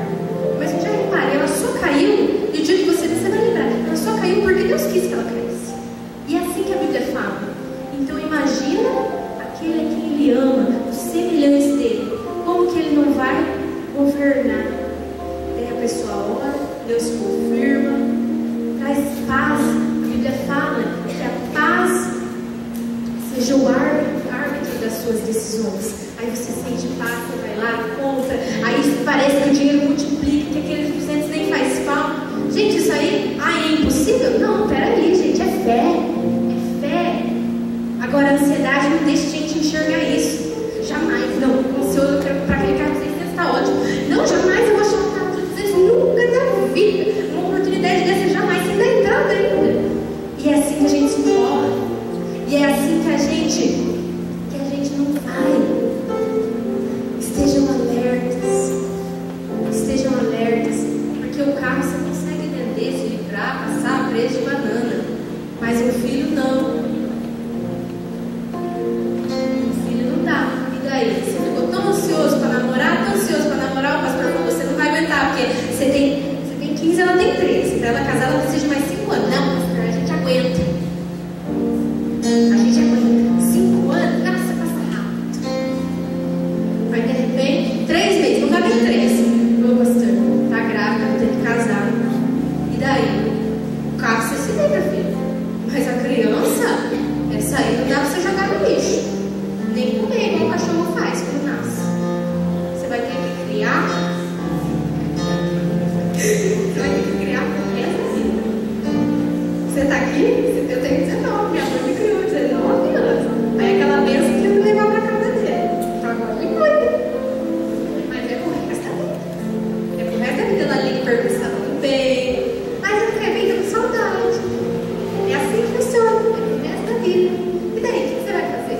Mas eu já reparei, ela só caiu, e o dia que você vai lembrar, ela só caiu porque Deus quis que ela caísse. E é assim que a Bíblia fala. Então imagina aquele a quem ele ama, os semelhantes dele, como que ele não vai governar? Daí a pessoa ora, Deus confirma, traz paz. A Bíblia fala que a paz seja o árbitro das suas decisões. Aí você sente paz, você vai lá, compra, aí parece que o dinheiro multiplica, que aqueles 200 nem faz falta. Gente, isso aí, é impossível? Não, peraí, gente, Mas um filho não. Um filho não dá. E daí? Você ficou tão ansioso para namorar, o pastor falou, você não vai aguentar, porque você tem 15, ela tem 13. Para ela casar, ela precisa de mais 5 anos. Não, pastor, a gente aguenta. A gente aguenta. 5 anos? Nossa, passa rápido. Aí, de repente, 3 meses, não cabe 3. Ô, pastor, tá grávida, vou ter que casar. E daí? O carro você se livra, filho. Mas a criança, essa aí não dá pra você jogar no lixo. Nem comer, igual o cachorro faz quando nasce. Você vai ter que criar. Você vai ter que criar pro resto da vida. Você tá aqui? Eu tenho 19, minha mãe me criou 19 anos. Aí aquela benção que eu me levar pra casa dele. Então agora me cuida. Mas é pro resto da vida. É pro resto da vida. Ela liga e pergunta se tá tudo bem. Mas eu fiquei bem com saudade. É assim que funciona. É pro resto da vida. E daí, o que você vai fazer?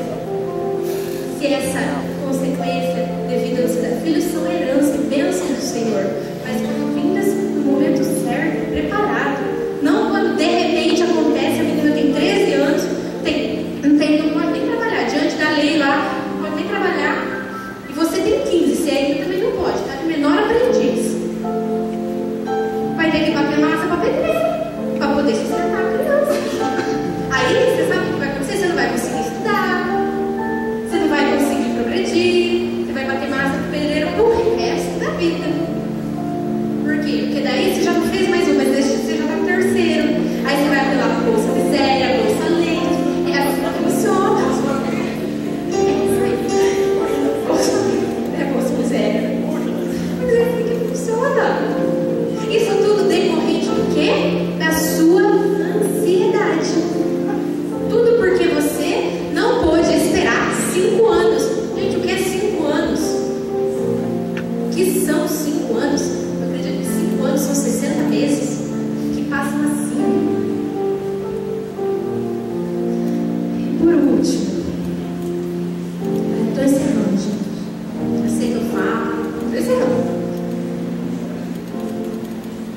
Se essa consequência devido a você dar filhos são herança e bênção do Senhor. Mas quando vindas no momento certo, preparado. Não quando de repente acontece, a menina tem 13 anos, não pode nem trabalhar, diante da lei lá, não pode nem trabalhar. E você tem 15, você ainda também não pode, tá? De menor aprendiz. Vai ter que bater massa para pedreiro, para poder sustentar a criança. Aí, você sabe o que vai acontecer? Você não vai conseguir estudar, você não vai conseguir progredir, você vai bater massa para pedreiro pro resto da vida. Por quê? Porque daí você já não fez mais um, mas você já tá no terceiro. Aí você vai apelar pra bolsa miséria, bolsa leite. É assim que funciona. É bolsa miséria. Mas é assim que funciona. Isso tudo decorrente do quê? Da sua ansiedade. Tudo porque você não pôde esperar 5 anos. Gente, o que é 5 anos? O que são 5 anos? Eu acredito que 5 anos são 60 meses que passam assim. E por último, eu estou encerrando, gente. Eu sei que eu falo, estou encerrando.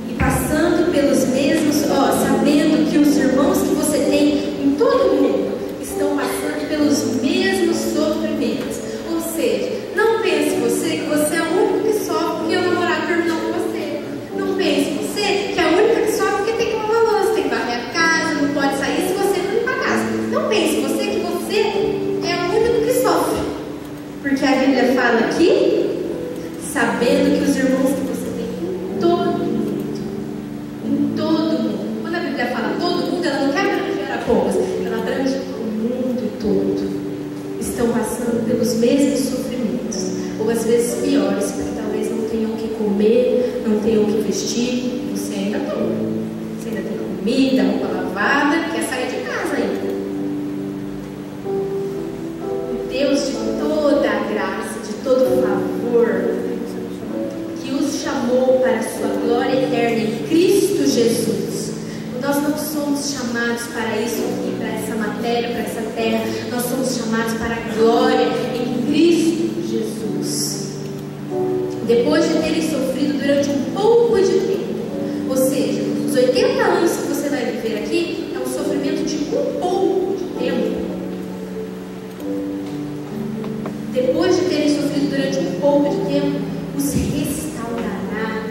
E passando pelos mesmos, sabendo que os irmãos que você tem em todo o mundo estão passando pelos mesmos sofrimentos. Ou seja, não pense você que você é o único que sofre porque o namorado terminou com você. Não pense você que é a única que sofre porque tem que lavar a louça, tem que varrer a casa, não pode sair se você não limpar a casa. Não pense você que você é o único que sofre. Porque a Bíblia fala aqui, sabendo que os irmãos que você tem em todo mundo, quando a Bíblia fala todo mundo, ela não quer abranger a poucos, ela abrange o mundo todo, estão passando pelos mesmos sofrimentos, ou às vezes piores, porque talvez não tenham o que comer, não tenham o que vestir. Você ainda tem. Você ainda tem comida, roupa lavada, quer sair de casa ainda. O Deus de toda a graça, de todo favor, que os chamou para a sua glória eterna em Cristo Jesus. Nós não somos chamados para isso aqui, para essa matéria, para essa terra. Nós somos chamados para a glória em Cristo Jesus. Depois de terem sofrido durante um pouco de tempo, ou seja, os 80 anos que você vai viver aqui é um sofrimento de um pouco de tempo. Depois de terem sofrido durante um pouco de tempo, os restaurará,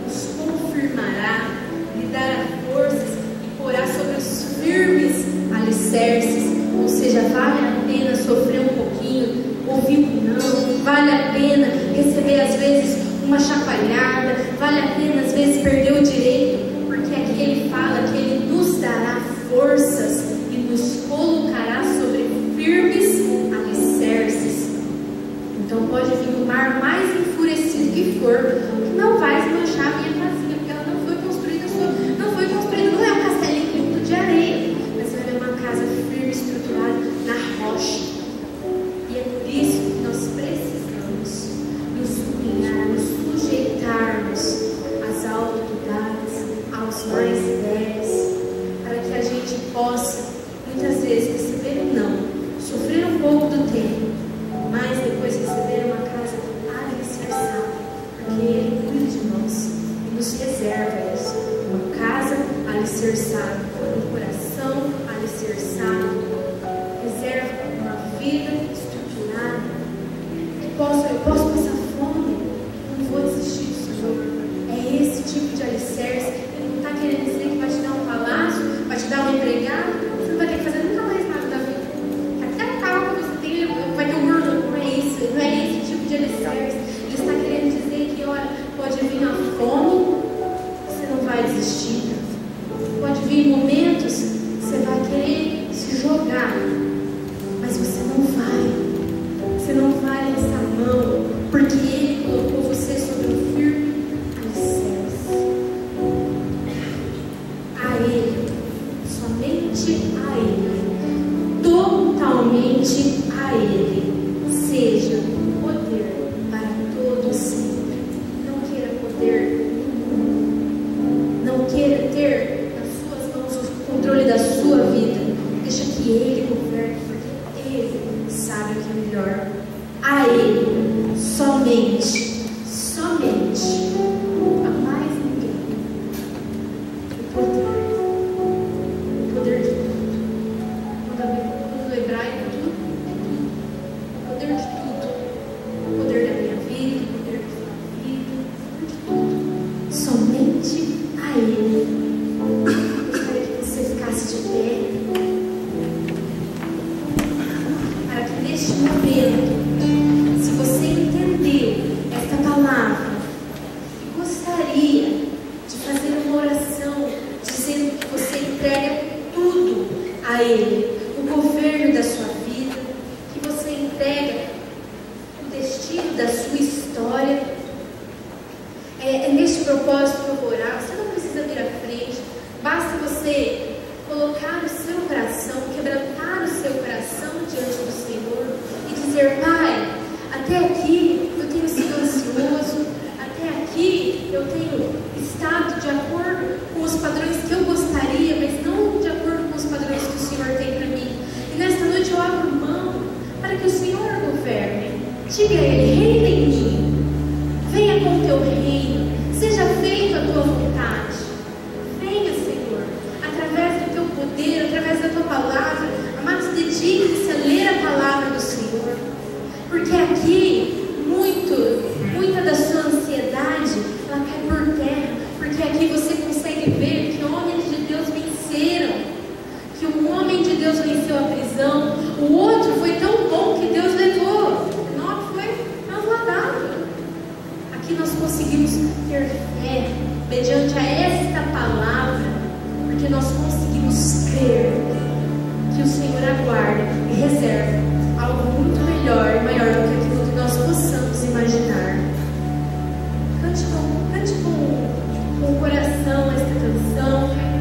os confirmará, lhe dará forças e porá sobre os firmes alicerces. Ou seja, vale a pena sofrer um pouquinho, ouvir um não, vale a pena receber às vezes uma chacoalhada, vale a pena às vezes perder o direito, porque aqui ele fala que ele nos dará forças e nos colocará sobre firmes alicerces. Então pode vir o mar mais enfurecido que for, que não vai desmanchar a minha casinha, porque ela não foi construída, não é um castelinho feito de areia, mas ela é uma casa firme, estruturada na rocha. E é por isso que nós precisamos nos sublinhar, nos sujeitarmos às autoridades, aos mais velhos, somente a Ele seja o poder para todo sempre. Não queira poder no mundo. Não queira ter nas suas mãos o controle da sua vida. Deixa que Ele governe, porque Ele sabe o que é melhor. A Ele, somente, a mais ninguém, o poder de tudo. No hebraico, tudo é tudo. O poder de tudo. O poder da minha vida, o poder da sua vida, o poder de tudo. Somente a Ele. Eu gostaria que você ficasse de pé, para que neste momento, se você entendeu esta palavra e gostaria de fazer uma oração dizendo que você entrega tudo a Ele, o governo da sua vida, que você entrega o destino da sua história, é neste propósito que eu vou orar. Você não precisa vir à frente, basta você colocar o seu coração, quebrantar o seu coração diante do Senhor e dizer: Pai, até aqui eu tenho sido ansioso, até aqui eu tenho estado de acordo com os padrões que eu gostaria, mas não de acordo com os padrões que o Senhor tem para mim. E nesta noite eu abro mão para que o Senhor governe. Diga a Ele: reina em mim, venha com o teu reino, seja feita a tua vontade. Venha, Senhor, através do teu poder, através da tua palavra. Amados, dedique-se a ler a palavra do Senhor, porque aqui muita da sua ansiedade ela cai por terra, porque aqui você consegue ver que homens de Deus venceram, que um homem de Deus venceu a prisão, o outro foi tão bom que Deus levou, não foi transladado. Aqui nós conseguimos ter fé mediante a esta palavra, porque nós conseguimos crer que o Senhor aguarda e reserva algo muito melhor e maior do que aquilo que nós possamos imaginar. Cante com o coração esta canção,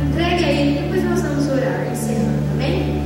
entregue a Ele, depois nós vamos orar, encerrando, amém?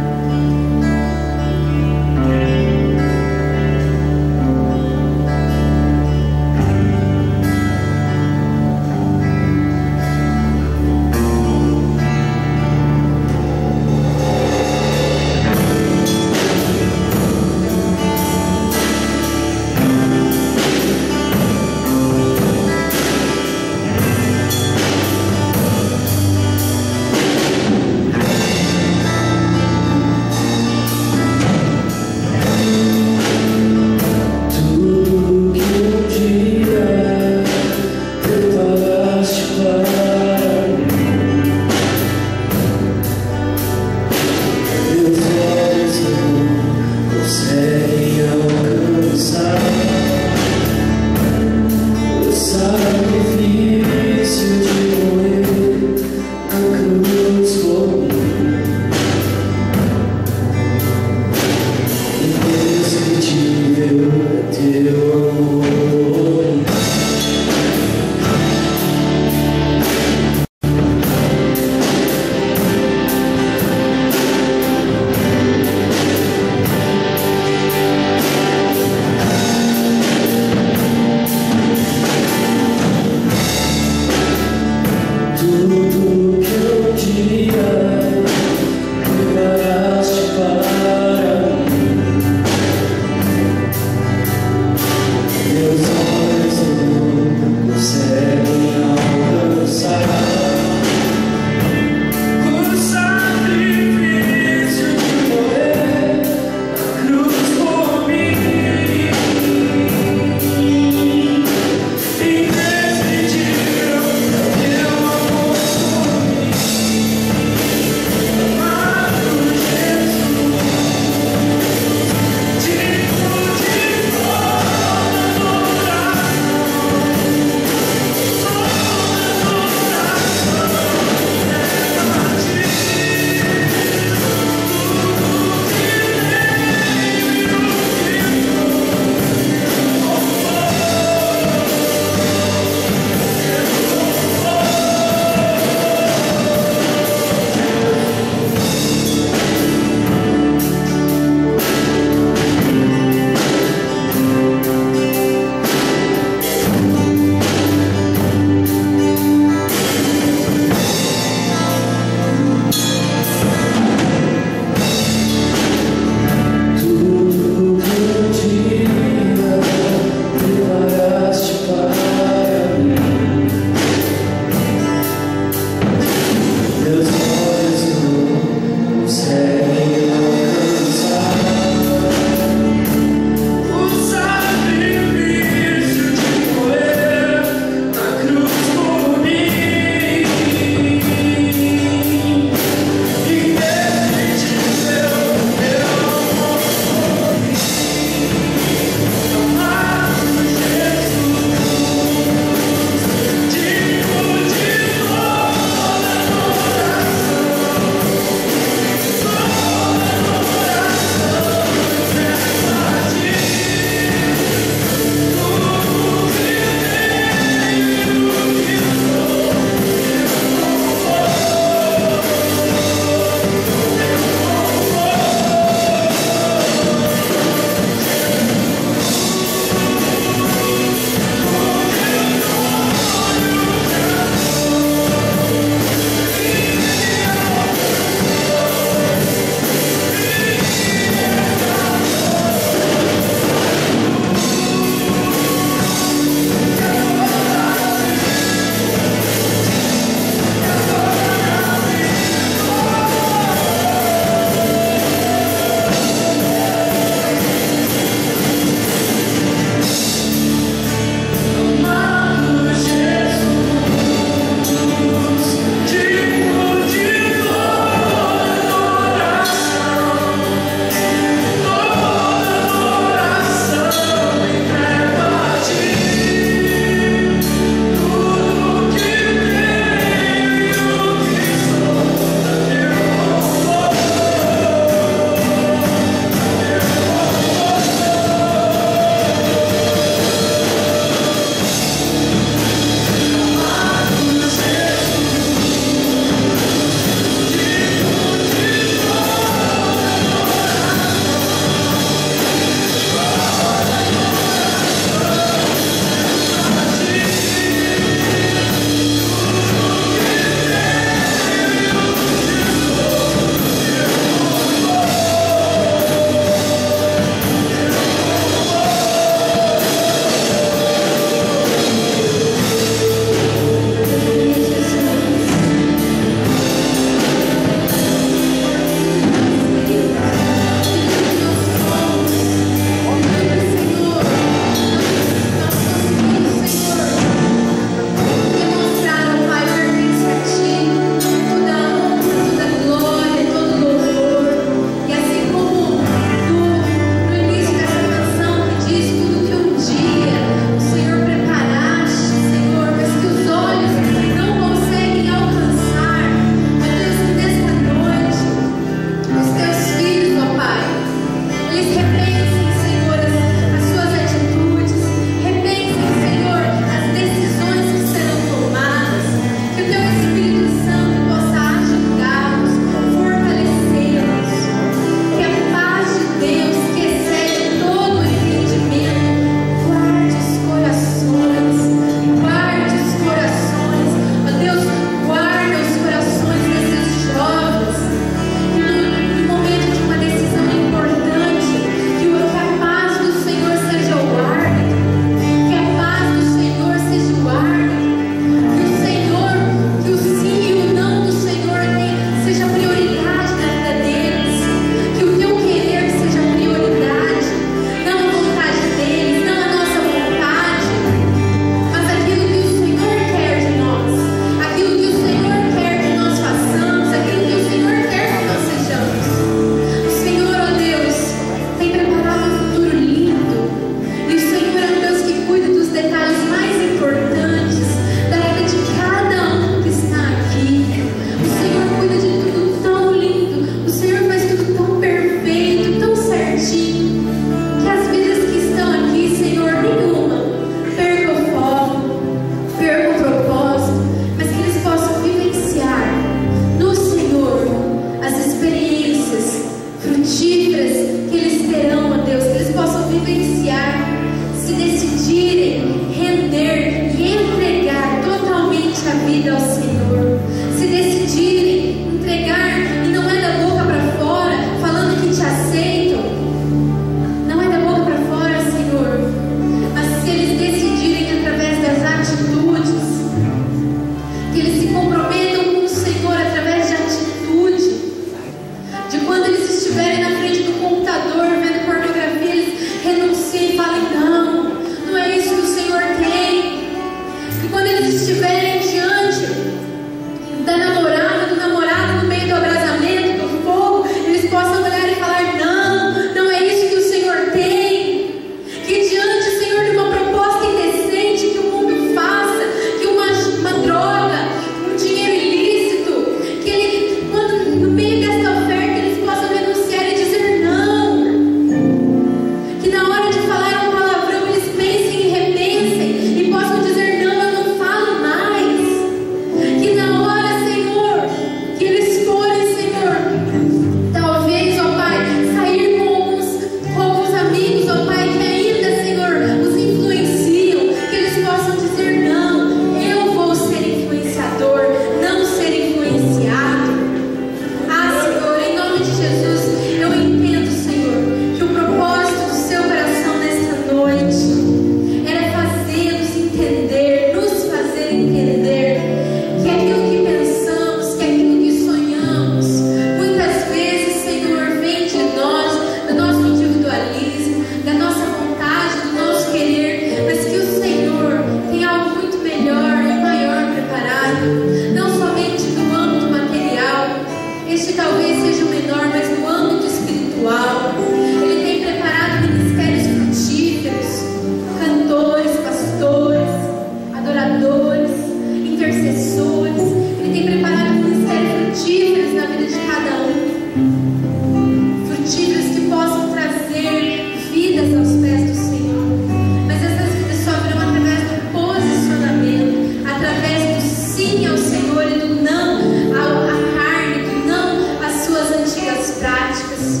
e do não à carne, do não às suas antigas práticas.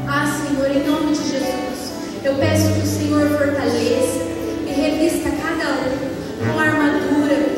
Ah, Senhor, em nome de Jesus, eu peço que o Senhor fortaleça e revista cada um com a armadura